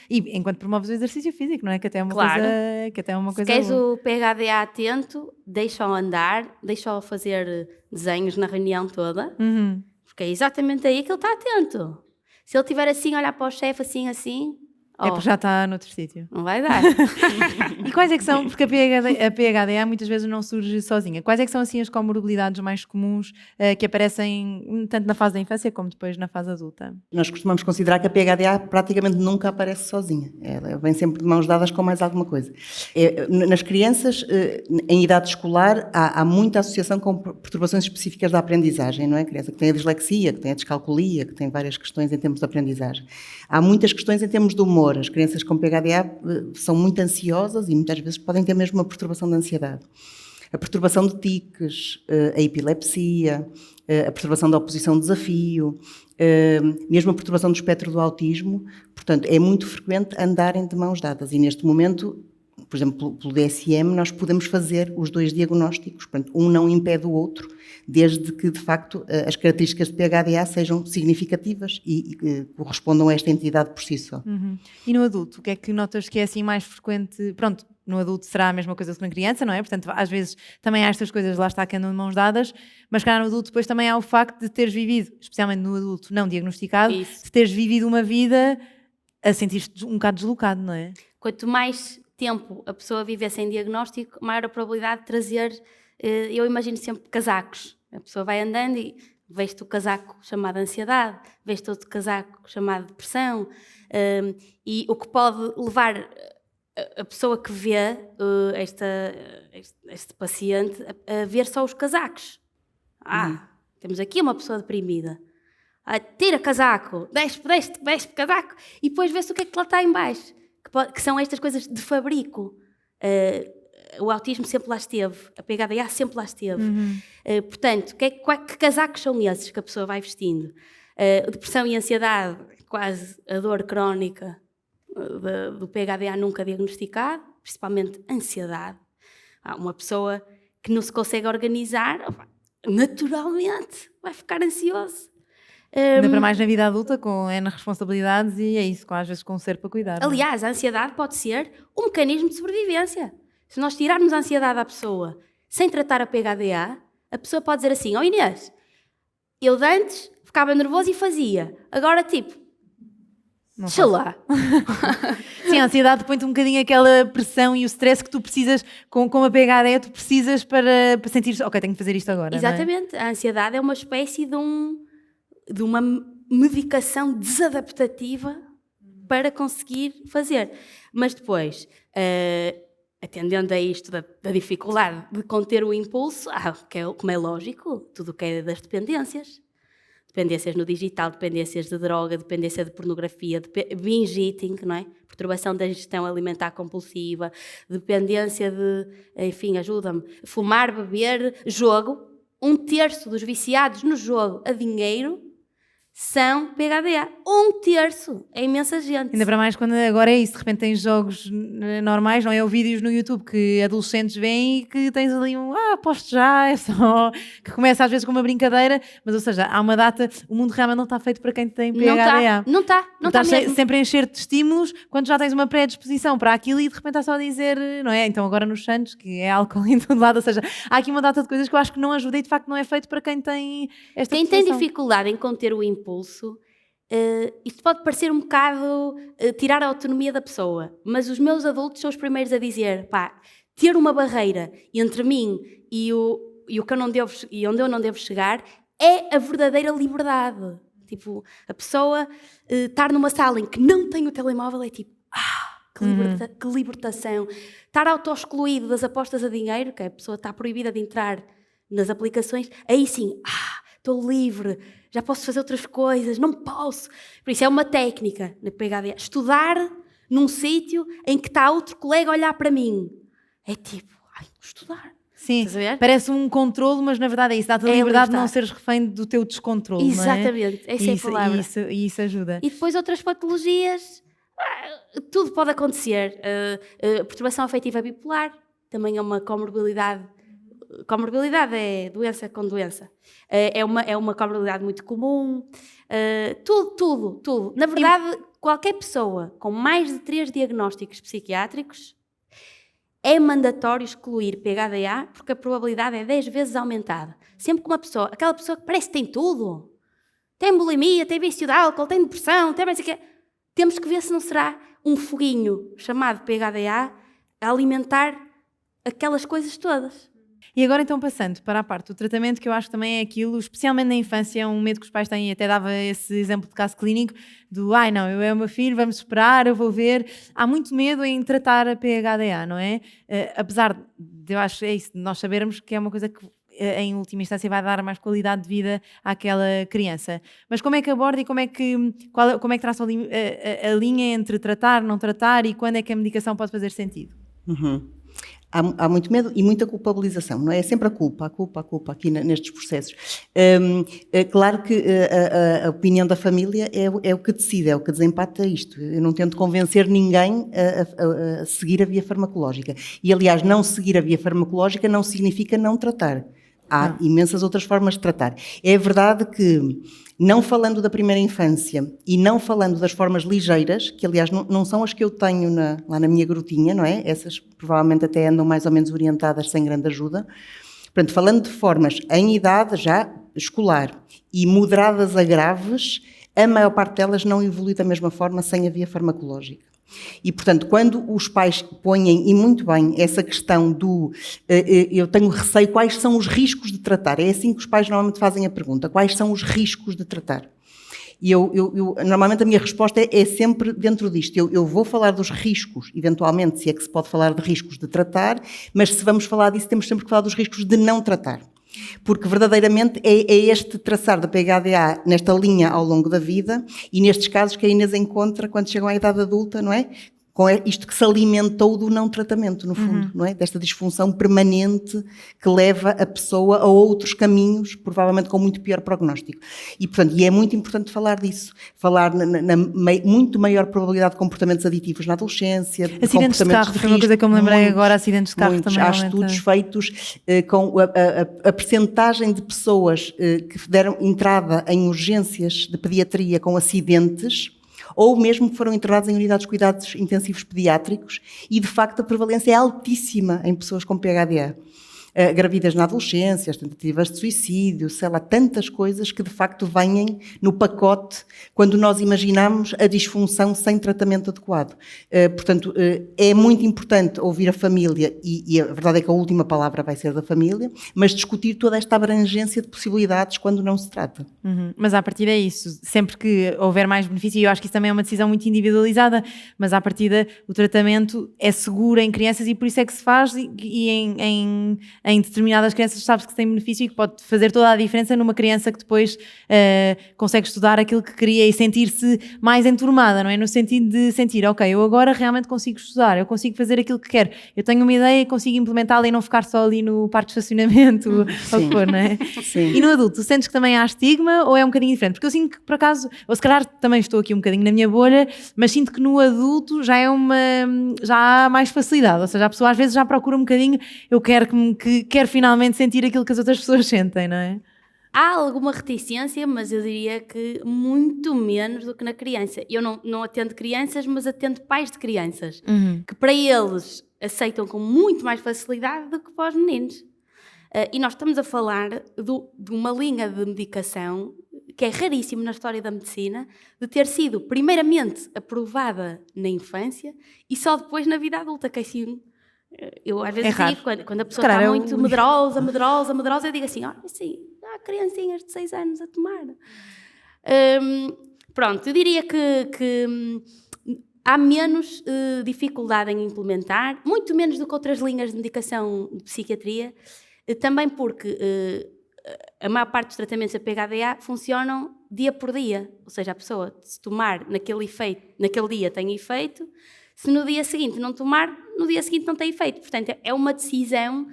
E enquanto promoves o exercício físico, não é? Que até é uma coisa... Que até é uma coisa se queres o PHDA atento, deixa-o andar, deixa-o fazer desenhos na reunião toda, porque é exatamente aí que ele está atento. Se ele estiver assim, olhar para o chefe assim... É porque já está noutro sítio. Não vai dar. E quais é que são, porque a PHDA muitas vezes não surge sozinha, quais é que são assim as comorbilidades mais comuns que aparecem tanto na fase da infância como depois na fase adulta? Nós costumamos considerar que a PHDA praticamente nunca aparece sozinha. Ela vem sempre de mãos dadas com mais alguma coisa. Nas crianças, em idade escolar, há muita associação com perturbações específicas da aprendizagem, não é? A criança que tem a dislexia, que tem a descalculia, que tem várias questões em termos de aprendizagem. Há muitas questões em termos de humor. As crianças com PHDA são muito ansiosas e muitas vezes podem ter mesmo uma perturbação de ansiedade. A perturbação de tiques, a epilepsia, a perturbação da oposição ao desafio, mesmo a perturbação do espectro do autismo. Portanto, é muito frequente andarem de mãos dadas e neste momento, por exemplo, pelo DSM, nós podemos fazer os 2 diagnósticos. Portanto, um não impede o outro, desde que, de facto, as características de PHDA sejam significativas e correspondam a esta entidade por si só. E no adulto, o que é que notas que é assim mais frequente? Pronto, no adulto será a mesma coisa que na criança, não é? Portanto, às vezes também há estas coisas, lá está, que andam de mãos dadas, mas cá no adulto depois também há o facto de teres vivido, especialmente no adulto não diagnosticado, de teres vivido uma vida a sentir-te um bocado deslocado, não é? Quanto mais tempo a pessoa viver sem diagnóstico, maior a probabilidade de trazer, eu imagino sempre casacos. A pessoa vai andando e veste o casaco chamado ansiedade, veste outro casaco chamado depressão, e o que pode levar a pessoa que vê este paciente a ver só os casacos. Temos aqui uma pessoa deprimida. Tira casaco, desce casaco, e depois vê-se o que é que lá está em baixo. Que são estas coisas de fabrico. O autismo sempre lá esteve, a PHDA sempre lá esteve. Portanto, que casacos são esses que a pessoa vai vestindo? Depressão e ansiedade, quase a dor crónica do PHDA nunca diagnosticado, principalmente ansiedade. Uma pessoa que não se consegue organizar, naturalmente vai ficar ansioso. Ainda para mais na vida adulta, com N responsabilidades, e é isso, às vezes com um ser para cuidar. Aliás, a ansiedade pode ser um mecanismo de sobrevivência. Se nós tirarmos a ansiedade à pessoa sem tratar a PHDA, a pessoa pode dizer assim: Inês, eu de antes ficava nervoso e fazia, agora deixa lá. Sim, a ansiedade põe-te um bocadinho aquela pressão e o stress que tu precisas, com a PHDA, tu precisas para sentir, ok, tenho que fazer isto agora. Exatamente, não é? A ansiedade é uma espécie de uma medicação desadaptativa para conseguir fazer. Mas depois, atendendo a isto da dificuldade de conter o impulso, como é lógico, tudo o que é das dependências. Dependências no digital, dependências de droga, dependência de pornografia, binge eating, não é? Perturbação da ingestão alimentar compulsiva, dependência de, enfim, ajuda-me, fumar, beber, jogo. 1/3 dos viciados no jogo a dinheiro são PHDA. 1/3. É imensa gente. Ainda para mais quando agora é isso, de repente tens jogos normais, não é? Ou vídeos no YouTube que adolescentes veem e que tens ali aposto já, é só... Que começa às vezes com uma brincadeira, mas ou seja, há uma data, o mundo realmente não está feito para quem tem PHDA. Não está mesmo. Sempre a encher-te de estímulos quando já tens uma predisposição para aquilo e de repente está só a dizer, não é? Então agora nos Santos, que é álcool em todo lado, ou seja, há aqui uma data de coisas que eu acho que não ajuda e de facto não é feito para quem tem esta Quem tem dificuldade em conter o impulso, isto pode parecer um bocado tirar a autonomia da pessoa, mas os meus adultos são os primeiros a dizer, ter uma barreira entre mim e o que eu não devo, e onde eu não devo chegar é a verdadeira liberdade. Tipo, a pessoa estar numa sala em que não tem o telemóvel é tipo, que libertação. Estar auto-excluído das apostas a dinheiro, que a pessoa está proibida de entrar nas aplicações, aí sim, estou livre, já posso fazer outras coisas, não posso. Por isso é uma técnica na PHDA. Estudar num sítio em que está outro colega a olhar para mim. É tipo, estudar. Sim, parece um controlo, mas na verdade é isso. Dá-te a liberdade de não seres refém do teu descontrole. Exatamente, não é? essa é a palavra. E isso ajuda. E depois outras patologias, tudo pode acontecer. Perturbação afetiva bipolar também é uma comorbilidade. Comorbilidade é doença com doença. É uma comorbilidade muito comum. Tudo. Na verdade, qualquer pessoa com mais de 3 diagnósticos psiquiátricos é mandatório excluir PHDA porque a probabilidade é 10 vezes aumentada. Sempre que aquela pessoa que parece que tem tudo, tem bulimia, tem vício de álcool, tem depressão, tem mais o quê, temos que ver se não será um foguinho chamado PHDA a alimentar aquelas coisas todas. E agora então passando para a parte do tratamento, que eu acho que também é aquilo, especialmente na infância, é um medo que os pais têm, e até dava esse exemplo de caso clínico, do não, eu é o meu filho, vamos esperar, eu vou ver. Há muito medo em tratar a PHDA, não é? Apesar de, eu acho, é isso, de nós sabermos que é uma coisa que em última instância vai dar mais qualidade de vida àquela criança. Mas como é que aborda e como é que traça a linha entre tratar, não tratar, e quando é que a medicação pode fazer sentido? Há muito medo e muita culpabilização, não é? É sempre a culpa aqui nestes processos. Claro que a opinião da família é o que decide, é o que desempata isto. Eu não tento convencer ninguém a seguir a via farmacológica. E, aliás, não seguir a via farmacológica não significa não tratar. Há imensas outras formas de tratar. É verdade que, não falando da primeira infância e não falando das formas ligeiras, que aliás não são as que eu tenho lá na minha grotinha, não é? Essas provavelmente até andam mais ou menos orientadas sem grande ajuda. Portanto, falando de formas em idade já escolar e moderadas a graves, a maior parte delas não evolui da mesma forma sem a via farmacológica. E, portanto, quando os pais põem, e muito bem, essa questão do eu tenho receio, quais são os riscos de tratar? É assim que os pais normalmente fazem a pergunta, quais são os riscos de tratar? E normalmente a minha resposta é sempre dentro disto. Eu vou falar dos riscos, eventualmente, se é que se pode falar de riscos de tratar, mas se vamos falar disso, temos sempre que falar dos riscos de não tratar. Porque verdadeiramente é este traçar da PHDA nesta linha ao longo da vida e nestes casos que a Inês encontra quando chegam à idade adulta, não é? Com isto que se alimentou do não tratamento, no fundo, não é? Desta disfunção permanente que leva a pessoa a outros caminhos, provavelmente com muito pior prognóstico. E, portanto, é muito importante falar disso. Falar na muito maior probabilidade de comportamentos aditivos na adolescência. Acidentes de carro, foi uma coisa que eu me lembrei agora, acidentes de carro também. Há estudos feitos com a percentagem de pessoas que deram entrada em urgências de pediatria com acidentes, ou mesmo que foram internados em unidades de cuidados intensivos pediátricos, e de facto a prevalência é altíssima em pessoas com PHDA. Gravídas na adolescência, as tentativas de suicídio, sei lá, tantas coisas que de facto vêm no pacote quando nós imaginamos a disfunção sem tratamento adequado. Portanto, é muito importante ouvir a família, e a verdade é que a última palavra vai ser da família, mas discutir toda esta abrangência de possibilidades quando não se trata. Mas à partida é isso, sempre que houver mais benefício, e eu acho que isso também é uma decisão muito individualizada, mas à partida o tratamento é seguro em crianças e por isso é que se faz, e em determinadas crianças sabe-se que tem benefício e que pode fazer toda a diferença numa criança que depois consegue estudar aquilo que queria e sentir-se mais enturmada, não é? No sentido de sentir, ok, eu agora realmente consigo estudar, eu consigo fazer aquilo que quero, eu tenho uma ideia e consigo implementá-la e não ficar só ali no parque de estacionamento, ou o que for, não é? Sim. E no adulto, sentes que também há estigma ou é um bocadinho diferente? Porque eu sinto que, por acaso, ou se calhar também estou aqui um bocadinho na minha bolha, mas sinto que no adulto já há mais facilidade, ou seja, a pessoa às vezes já procura um bocadinho, eu quero quero finalmente sentir aquilo que as outras pessoas sentem, não é? Há alguma reticência, mas eu diria que muito menos do que na criança. Eu não atendo crianças, mas atendo pais de crianças, que para eles aceitam com muito mais facilidade do que para os meninos. E nós estamos a falar de uma linha de medicação que é raríssimo na história da medicina, de ter sido primeiramente aprovada na infância e só depois na vida adulta, que assim... Eu às vezes digo, quando a pessoa está muito medrosa, eu digo assim, olha, sim, há criancinhas de 6 anos a tomar. Pronto, eu diria que há menos dificuldade em implementar, muito menos do que outras linhas de medicação de psiquiatria, também porque a maior parte dos tratamentos da PHDA funcionam dia por dia. Ou seja, a pessoa, se tomar naquele dia tem efeito, se no dia seguinte não tomar, no dia seguinte não tem efeito. Portanto, é uma decisão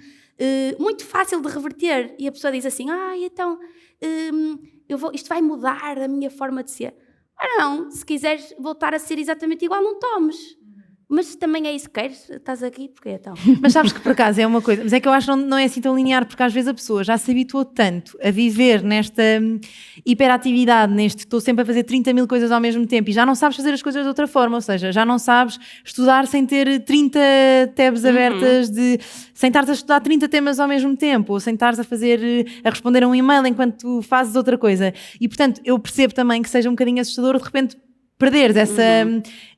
muito fácil de reverter. E a pessoa diz assim, então isto vai mudar a minha forma de ser. Não, se quiseres voltar a ser exatamente igual, não tomes. Mas também é isso que queres? Estás aqui? Porquê então? Mas sabes que por acaso é uma coisa, mas é que eu acho que não é assim tão linear, porque às vezes a pessoa já se habituou tanto a viver nesta hiperatividade, estou sempre a fazer 30 mil coisas ao mesmo tempo e já não sabes fazer as coisas de outra forma, ou seja, já não sabes estudar sem ter 30 tabs abertas, sem estares a estudar 30 temas ao mesmo tempo, ou sem estares a responder a um e-mail enquanto tu fazes outra coisa. E portanto, eu percebo também que seja um bocadinho assustador de repente perderes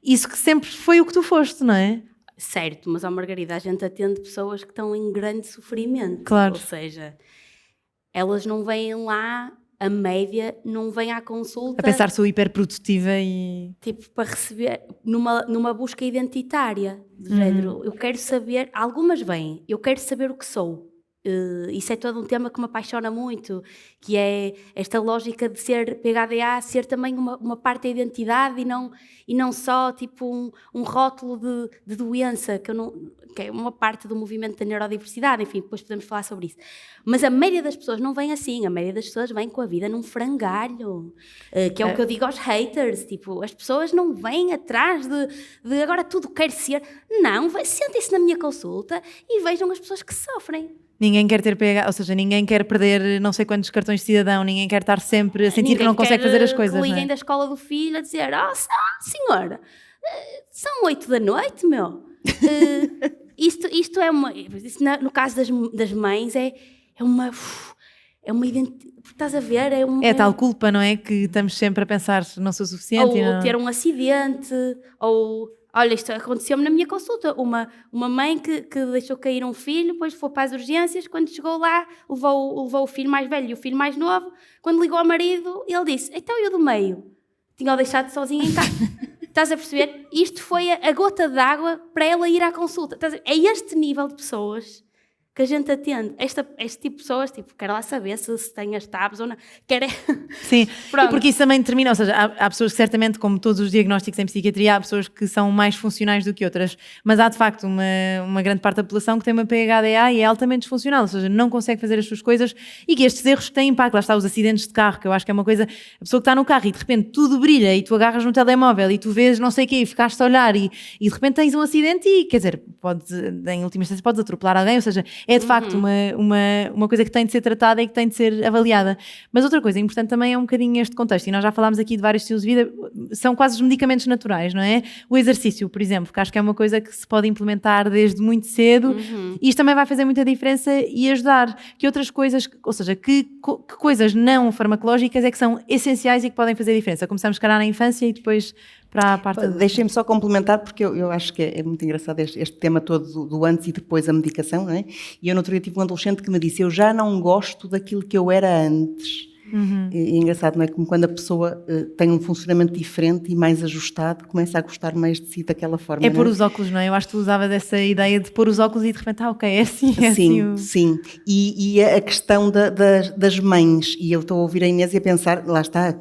isso que sempre foi o que tu foste, não é? Certo, mas Margarida, a gente atende pessoas que estão em grande sofrimento. Claro. Ou seja, elas não vêm lá, a média, não vem à consulta... A pensar sou hiperprodutiva e... Tipo, para receber, numa busca identitária, de género, eu quero saber, algumas vêm, eu quero saber o que sou. Isso é todo um tema que me apaixona muito, que é esta lógica de ser PHDA, ser também uma parte da identidade e não só tipo um rótulo de doença, que é uma parte do movimento da neurodiversidade, enfim, depois podemos falar sobre isso. Mas a média das pessoas não vem assim, a média das pessoas vem com a vida num frangalho, que é o que eu digo aos haters, tipo, as pessoas não vêm atrás de agora tudo quer ser, não, sentem-se na minha consulta e vejam as pessoas que sofrem. Ninguém quer ter PH, ou seja, ninguém quer perder não sei quantos cartões de cidadão, ninguém quer estar sempre a sentir que não consegue fazer as coisas. Que liguem da escola do filho a dizer, senhora, são 8 da noite, meu. Isto é uma... no caso das mães é uma identidade, estás a ver? É tal culpa, não é? Que estamos sempre a pensar, não sou suficiente. Ou ter um acidente, ou... Olha, isto aconteceu-me na minha consulta. Uma mãe que deixou cair um filho, depois foi para as urgências, quando chegou lá, levou o filho mais velho e o filho mais novo. Quando ligou ao marido, ele disse, então eu do meio. Tinha-o deixado sozinho em casa. Estás a perceber? Isto foi a gota d'água para ela ir à consulta. É este nível de pessoas que a gente atende. Este tipo de pessoas, quero lá saber se tem as tabs ou não. Sim, porque isso também determina, ou seja, há pessoas que certamente, como todos os diagnósticos em psiquiatria, há pessoas que são mais funcionais do que outras, mas há de facto uma grande parte da população que tem uma PHDA e é altamente disfuncional, ou seja, não consegue fazer as suas coisas e que estes erros têm impacto. Lá está os acidentes de carro, que eu acho que é uma coisa, a pessoa que está no carro e de repente tudo brilha e tu agarras no telemóvel e tu vês não sei o quê e ficaste a olhar e de repente tens um acidente e, quer dizer, em última instância podes atropelar alguém, ou seja, é de facto uma coisa que tem de ser tratada e que tem de ser avaliada. Mas outra coisa importante também é um bocadinho este contexto, e nós já falámos aqui de vários estilos de vida, são quase os medicamentos naturais, não é? O exercício, por exemplo, que acho que é uma coisa que se pode implementar desde muito cedo, e isto também vai fazer muita diferença e ajudar. Que outras coisas, ou seja, que coisas não farmacológicas é que são essenciais e que podem fazer diferença? Começamos, calhar, na infância e depois... para a parte... Deixem-me só complementar, porque eu acho que é muito engraçado este tema todo do antes e depois a medicação, não é? E eu no outro dia tive um adolescente que me disse, eu já não gosto daquilo que eu era antes. É engraçado, não é? Como quando a pessoa tem um funcionamento diferente e mais ajustado, começa a gostar mais de si daquela forma. É pôr os óculos, não é? Eu acho que tu usavas essa ideia de pôr os óculos e de repente, ok, é assim, é assim. Sim. E a questão das mães, e eu estou a ouvir a Inês e a pensar, lá está,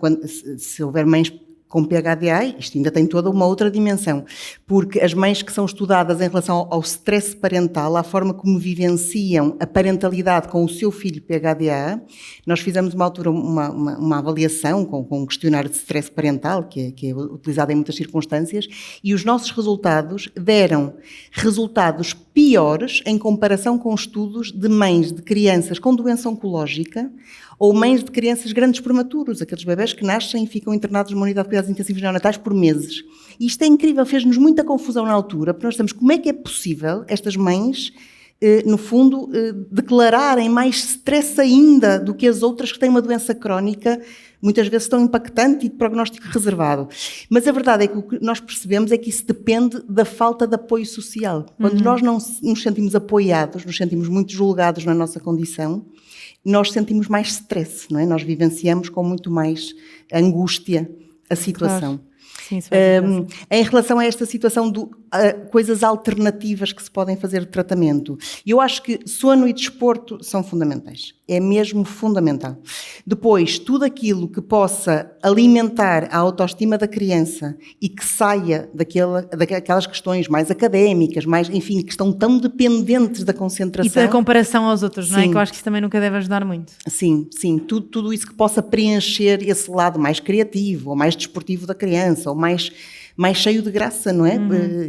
se houver mães com PHDA, isto ainda tem toda uma outra dimensão, porque as mães que são estudadas em relação ao stress parental, à forma como vivenciam a parentalidade com o seu filho PHDA, nós fizemos uma altura uma avaliação com um questionário de stress parental, que é utilizado em muitas circunstâncias, e os nossos resultados deram resultados piores em comparação com estudos de mães de crianças com doença oncológica ou mães de crianças grandes prematuros, aqueles bebés que nascem e ficam internados numa unidade de cuidados intensivos neonatais por meses. E isto é incrível, fez-nos muita confusão na altura, porque nós estamos, como é que é possível estas mães, no fundo, declararem mais stress ainda do que as outras que têm uma doença crónica, muitas vezes tão impactante e de prognóstico reservado. Mas a verdade é que o que nós percebemos é que isso depende da falta de apoio social. Quando nós não nos sentimos apoiados, nos sentimos muito julgados na nossa condição, nós sentimos mais stress, não é? Nós vivenciamos com muito mais angústia a situação. Claro. Sim, em relação a esta situação coisas alternativas que se podem fazer de tratamento. E eu acho que sono e desporto são fundamentais. É mesmo fundamental. Depois, tudo aquilo que possa alimentar a autoestima da criança e que saia daquelas questões mais académicas, mais, enfim, que estão tão dependentes da concentração. E da comparação aos outros, não é? Sim. Que eu acho que isso também nunca deve ajudar muito. Sim, tudo isso que possa preencher esse lado mais criativo, ou mais desportivo da criança, ou mais cheio de graça, não é?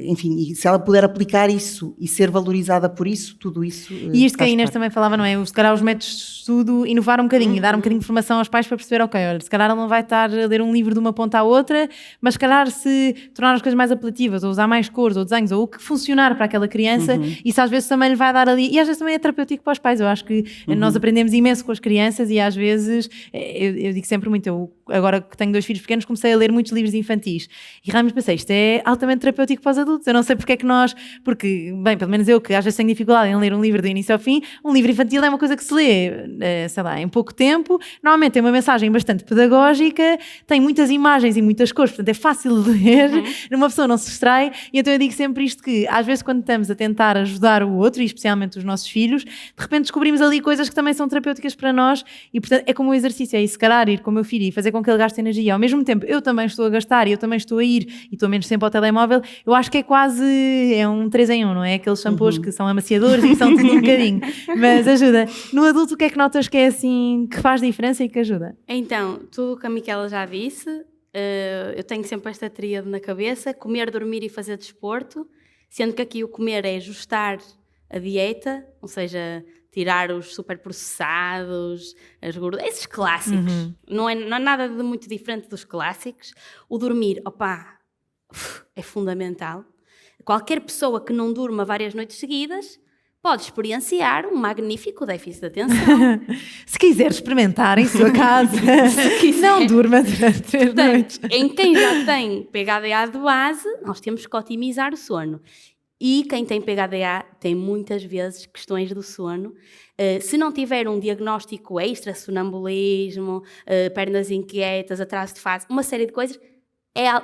Enfim, e se ela puder aplicar isso e ser valorizada por isso, tudo isso. E isto que a Inês também falava, não é? Se calhar os métodos de estudo inovar um bocadinho e dar um bocadinho de informação aos pais para perceber, ok, olha, se calhar ele não vai estar a ler um livro de uma ponta à outra, mas se calhar se tornar as coisas mais apelativas, ou usar mais cores, ou desenhos, ou o que funcionar para aquela criança, isso às vezes também lhe vai dar ali, e às vezes também é terapêutico para os pais. Eu acho que nós aprendemos imenso com as crianças e às vezes, eu digo sempre muito, eu agora que tenho 2 filhos pequenos comecei a ler muitos livros infantis e realmente pensei, isto é altamente terapêutico para os adultos. Eu não sei porque é que porque, bem, pelo menos eu que às vezes tenho dificuldade em ler um livro do início ao fim, um livro infantil é uma coisa que se lê, sei lá, em pouco tempo, normalmente tem uma mensagem bastante pedagógica, tem muitas imagens e muitas cores, portanto é fácil de ler, uma pessoa não se distrai, e então eu digo sempre isto, que às vezes quando estamos a tentar ajudar o outro, e especialmente os nossos filhos, de repente descobrimos ali coisas que também são terapêuticas para nós, e portanto é como um exercício, é isso, se calhar ir com o meu filho e fazer com que ele gaste energia, ao mesmo tempo eu também estou a gastar e eu também estou a ir e estou menos tempo ao telemóvel, eu acho que é quase, é um 3 em 1, não é? Aqueles shampoos que são amaciadores e são tudo um bocadinho, mas ajuda. No adulto o que é que notas que é assim, que faz diferença e que ajuda? Então, tudo o que a Miquela já disse, eu tenho sempre esta tríade na cabeça: comer, dormir e fazer desporto, sendo que aqui o comer é ajustar a dieta, ou seja, tirar os superprocessados, as gorduras, esses clássicos. Não é nada de muito diferente dos clássicos. O dormir, é fundamental. Qualquer pessoa que não durma várias noites seguidas pode experienciar um magnífico déficit de atenção. Se quiser experimentar em sua casa, não durma durante 3 noites. Em quem já tem PHDA de base, nós temos que otimizar o sono. E quem tem PHDA tem muitas vezes questões do sono. Se não tiver um diagnóstico extra, sonambulismo, pernas inquietas, atraso de fase, uma série de coisas,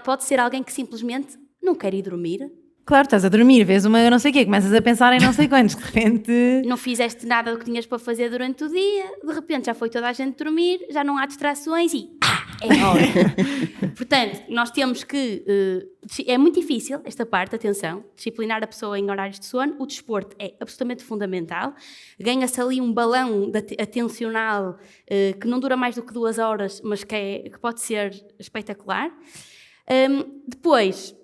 pode ser alguém que simplesmente não quer ir dormir. Claro, estás a dormir, vês uma não sei o quê, começas a pensar em não sei quantos, de repente... Não fizeste nada do que tinhas para fazer durante o dia, de repente já foi toda a gente dormir, já não há distrações e... é hora. Portanto, nós temos que... é muito difícil esta parte, atenção, disciplinar a pessoa em horários de sono. O desporto é absolutamente fundamental. Ganha-se ali um balão atencional que não dura mais do que 2 horas, mas que pode ser espetacular. Depois...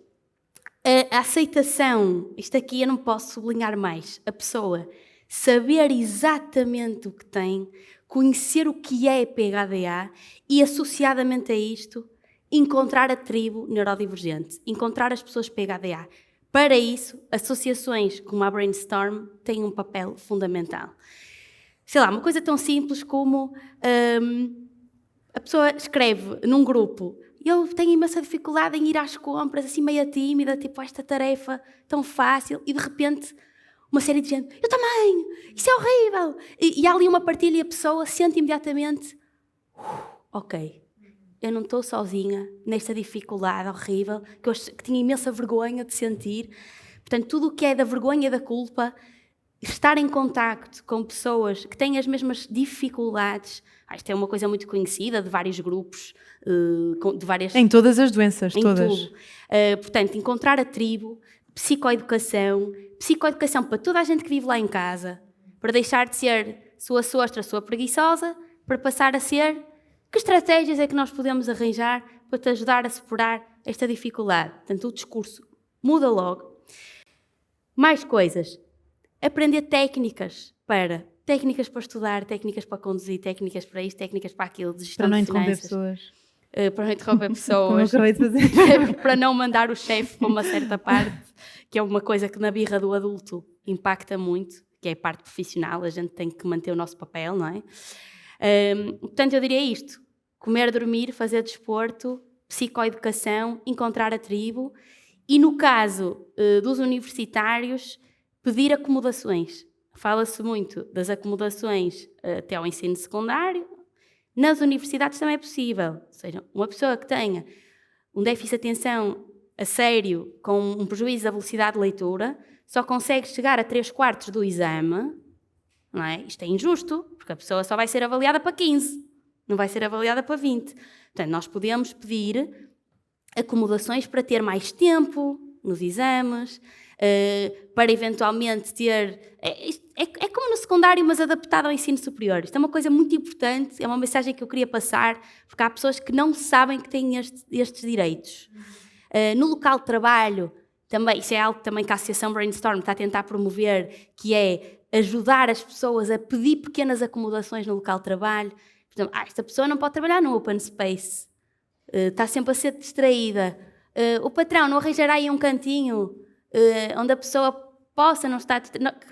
a aceitação, isto aqui eu não posso sublinhar mais, a pessoa saber exatamente o que tem, conhecer o que é PHDA e, associadamente a isto, encontrar a tribo neurodivergente, encontrar as pessoas PHDA. Para isso, associações como a Brainstorm têm um papel fundamental. Sei lá, uma coisa tão simples como a pessoa escreve num grupo: eu tenho imensa dificuldade em ir às compras, assim meio tímida, tipo esta tarefa tão fácil, e de repente uma série de gente: eu também, isso é horrível. E há ali uma partilha e a pessoa sente imediatamente: ok, eu não estou sozinha nesta dificuldade horrível, que tinha imensa vergonha de sentir. Portanto, tudo o que é da vergonha e da culpa, estar em contacto com pessoas que têm as mesmas dificuldades. Isto é uma coisa muito conhecida de vários grupos, de várias... Em todas as doenças, em todas. Tudo. Portanto, encontrar a tribo, psicoeducação para toda a gente que vive lá em casa, para deixar de ser sua sostra, sua preguiçosa, para passar a ser: que estratégias é que nós podemos arranjar para te ajudar a superar esta dificuldade? Portanto, o discurso muda logo. Mais coisas. Aprender técnicas para estudar, técnicas para conduzir, técnicas para isto, técnicas para aquilo, de gestão Para não de interromper finanças. pessoas. Para não interromper Como eu pessoas. acabei de fazer. Para não mandar o chefe para uma certa parte, que é uma coisa que na birra do adulto impacta muito, que é a parte profissional, a gente tem que manter o nosso papel, não é? Portanto, eu diria isto: comer, dormir, fazer desporto, psicoeducação, encontrar a tribo e, no caso dos universitários, pedir acomodações. Fala-se muito das acomodações até ao ensino secundário. Nas universidades também é possível. Ou seja, uma pessoa que tenha um déficit de atenção a sério, com um prejuízo da velocidade de leitura, só consegue chegar a 3/4 do exame, não é? Isto é injusto, porque a pessoa só vai ser avaliada para 15, não vai ser avaliada para 20. Portanto, nós podemos pedir acomodações para ter mais tempo nos exames, para eventualmente ter... É como no secundário, mas adaptado ao ensino superior. Isto é uma coisa muito importante, é uma mensagem que eu queria passar, porque há pessoas que não sabem que têm estes direitos. No local de trabalho, também, isso é algo também que a Associação Brainstorm está a tentar promover, que é ajudar as pessoas a pedir pequenas acomodações no local de trabalho. Por exemplo, esta pessoa não pode trabalhar no open space, está sempre a ser distraída. O patrão não arranjará aí um cantinho onde a pessoa possa não estar...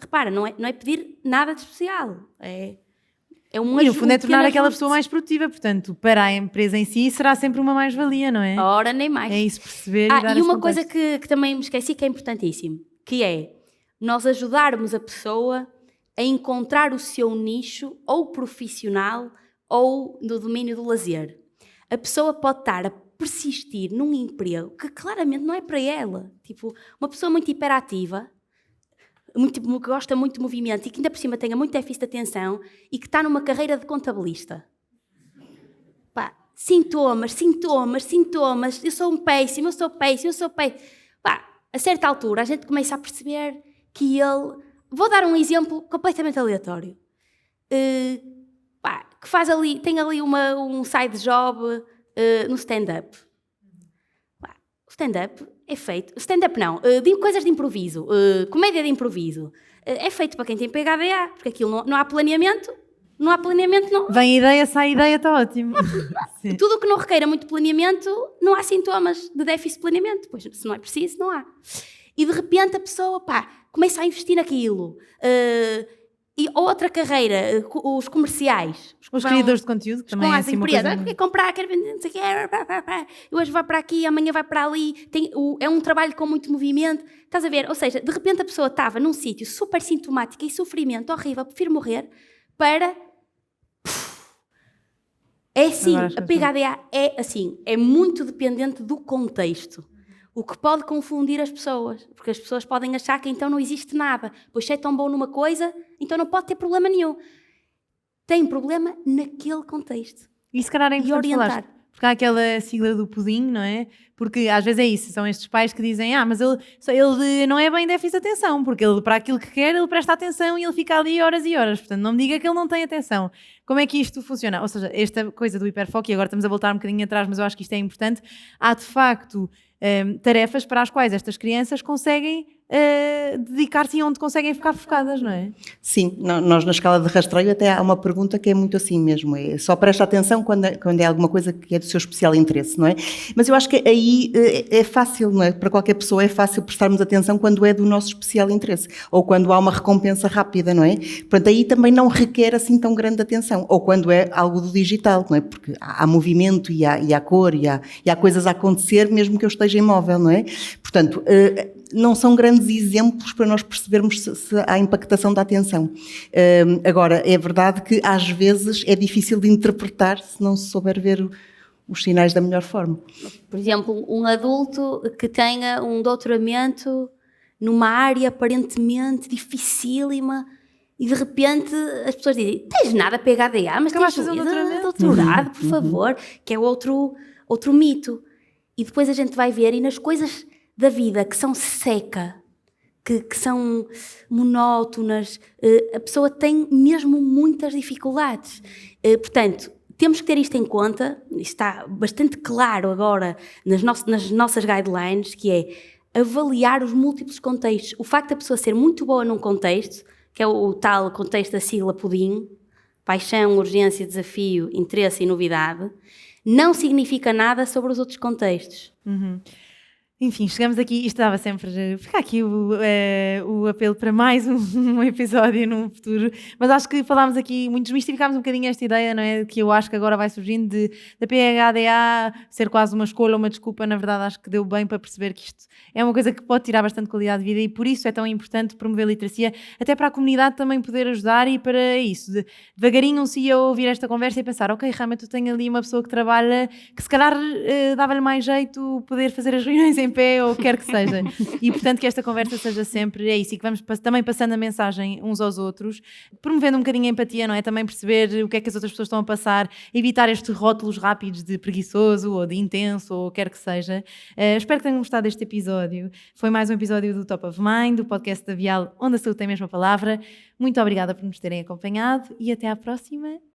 Repara, não é pedir nada de especial. É um e no fundo é tornar aquela pessoa mais produtiva, portanto, para a empresa em si será sempre uma mais-valia, não é? Ora, nem mais. É isso, perceber e dar e uma contexto. coisa que também me esqueci que é importantíssimo, que é nós ajudarmos a pessoa a encontrar o seu nicho, ou profissional, ou no domínio do lazer. A pessoa pode estar a persistir num emprego que claramente não é para ela. Tipo, uma pessoa muito hiperativa, que gosta muito de movimento e que ainda por cima tenha muito déficit de atenção e que está numa carreira de contabilista. Pá, sintomas, eu sou um péssimo, eu sou péssimo. Pá, a certa altura a gente começa a perceber que ele... Vou dar um exemplo completamente aleatório. Que faz ali, tem ali um side job no stand-up. O stand-up é feito... Stand-up não, digo coisas de improviso, comédia de improviso. É feito para quem tem PHDA, porque aquilo não há planeamento, não... Vem ideia, sai ideia, está ótimo. Tudo o que não requeira muito planeamento, não há sintomas de déficit de planeamento, pois se não é preciso, não há. E de repente a pessoa, começa a investir naquilo. E outra carreira, os comerciais. Os criadores de conteúdo, que também é assim uma coisa... Quer comprar, quer vender, não sei o quê, e hoje vai para aqui, amanhã vai para ali. É um trabalho com muito movimento. Estás a ver? Ou seja, de repente a pessoa estava num sítio super sintomático e sofrimento horrível, prefiro morrer, para... É assim, a PHDA é assim, é muito dependente do contexto. O que pode confundir as pessoas, porque as pessoas podem achar que então não existe nada, pois se é tão bom numa coisa, então não pode ter problema nenhum. Tem problema naquele contexto. E se calhar é importante falar, porque há aquela sigla do pudim, não é? Porque às vezes é isso, são estes pais que dizem mas ele não é bem déficit de atenção, porque ele, para aquilo que quer, ele presta atenção e ele fica ali horas e horas, portanto não me diga que ele não tem atenção. Como é que isto funciona? Ou seja, esta coisa do hiperfoco, e agora estamos a voltar um bocadinho atrás, mas eu acho que isto é importante, há de facto tarefas para as quais estas crianças conseguem dedicar-se e onde conseguem ficar focadas, não é? Sim, nós na escala de rastreio até há uma pergunta que é muito assim mesmo, só presta atenção quando é alguma coisa que é do seu especial interesse, não é? Mas eu acho que aí é fácil, não é? Para qualquer pessoa é fácil prestarmos atenção quando é do nosso especial interesse, ou quando há uma recompensa rápida, não é? Portanto, aí também não requer assim tão grande atenção, ou quando é algo do digital, não é? Porque há movimento e há cor e há coisas a acontecer mesmo que eu esteja imóvel, não é? Portanto, não são grandes exemplos para nós percebermos se há impactação da atenção. Agora, é verdade que às vezes é difícil de interpretar se não se souber ver os sinais da melhor forma. Por exemplo, um adulto que tenha um doutoramento numa área aparentemente dificílima e de repente as pessoas dizem, tens nada PHDA, mas tens fazer um doutorado, por favor, que é outro mito. E depois a gente vai ver, e nas coisas da vida que são seca, que são monótonas, a pessoa tem mesmo muitas dificuldades. Portanto, temos que ter isto em conta, está bastante claro agora nas nossas guidelines, que é avaliar os múltiplos contextos. O facto da pessoa ser muito boa num contexto, que é o tal contexto da sigla PUDIM, paixão, urgência, desafio, interesse e novidade, não significa nada sobre os outros contextos. Uhum. Enfim, chegamos aqui e estava sempre... Fica aqui o apelo para mais um episódio no futuro, mas acho que falámos aqui, muito desmistificámos um bocadinho esta ideia, não é? Que eu acho que agora vai surgindo da PHDA ser quase uma escolha, uma desculpa. Na verdade, acho que deu bem para perceber que isto é uma coisa que pode tirar bastante qualidade de vida e por isso é tão importante promover literacia, até para a comunidade também poder ajudar e para isso, devagarinho um CEO ouvir esta conversa e pensar, ok, realmente eu tenho ali uma pessoa que trabalha, que se calhar dava-lhe mais jeito poder fazer as reuniões em pé ou o que quer que seja. E portanto que esta conversa seja sempre isso, e que vamos também passando a mensagem uns aos outros, promovendo um bocadinho a empatia, não é? Também perceber o que é que as outras pessoas estão a passar, evitar estes rótulos rápidos de preguiçoso ou de intenso ou o que quer que seja. Espero que tenham gostado deste episódio. Foi mais um episódio do Top of Mind, do podcast da Bial, onde a saúde tem a mesma palavra. Muito obrigada por nos terem acompanhado e até à próxima.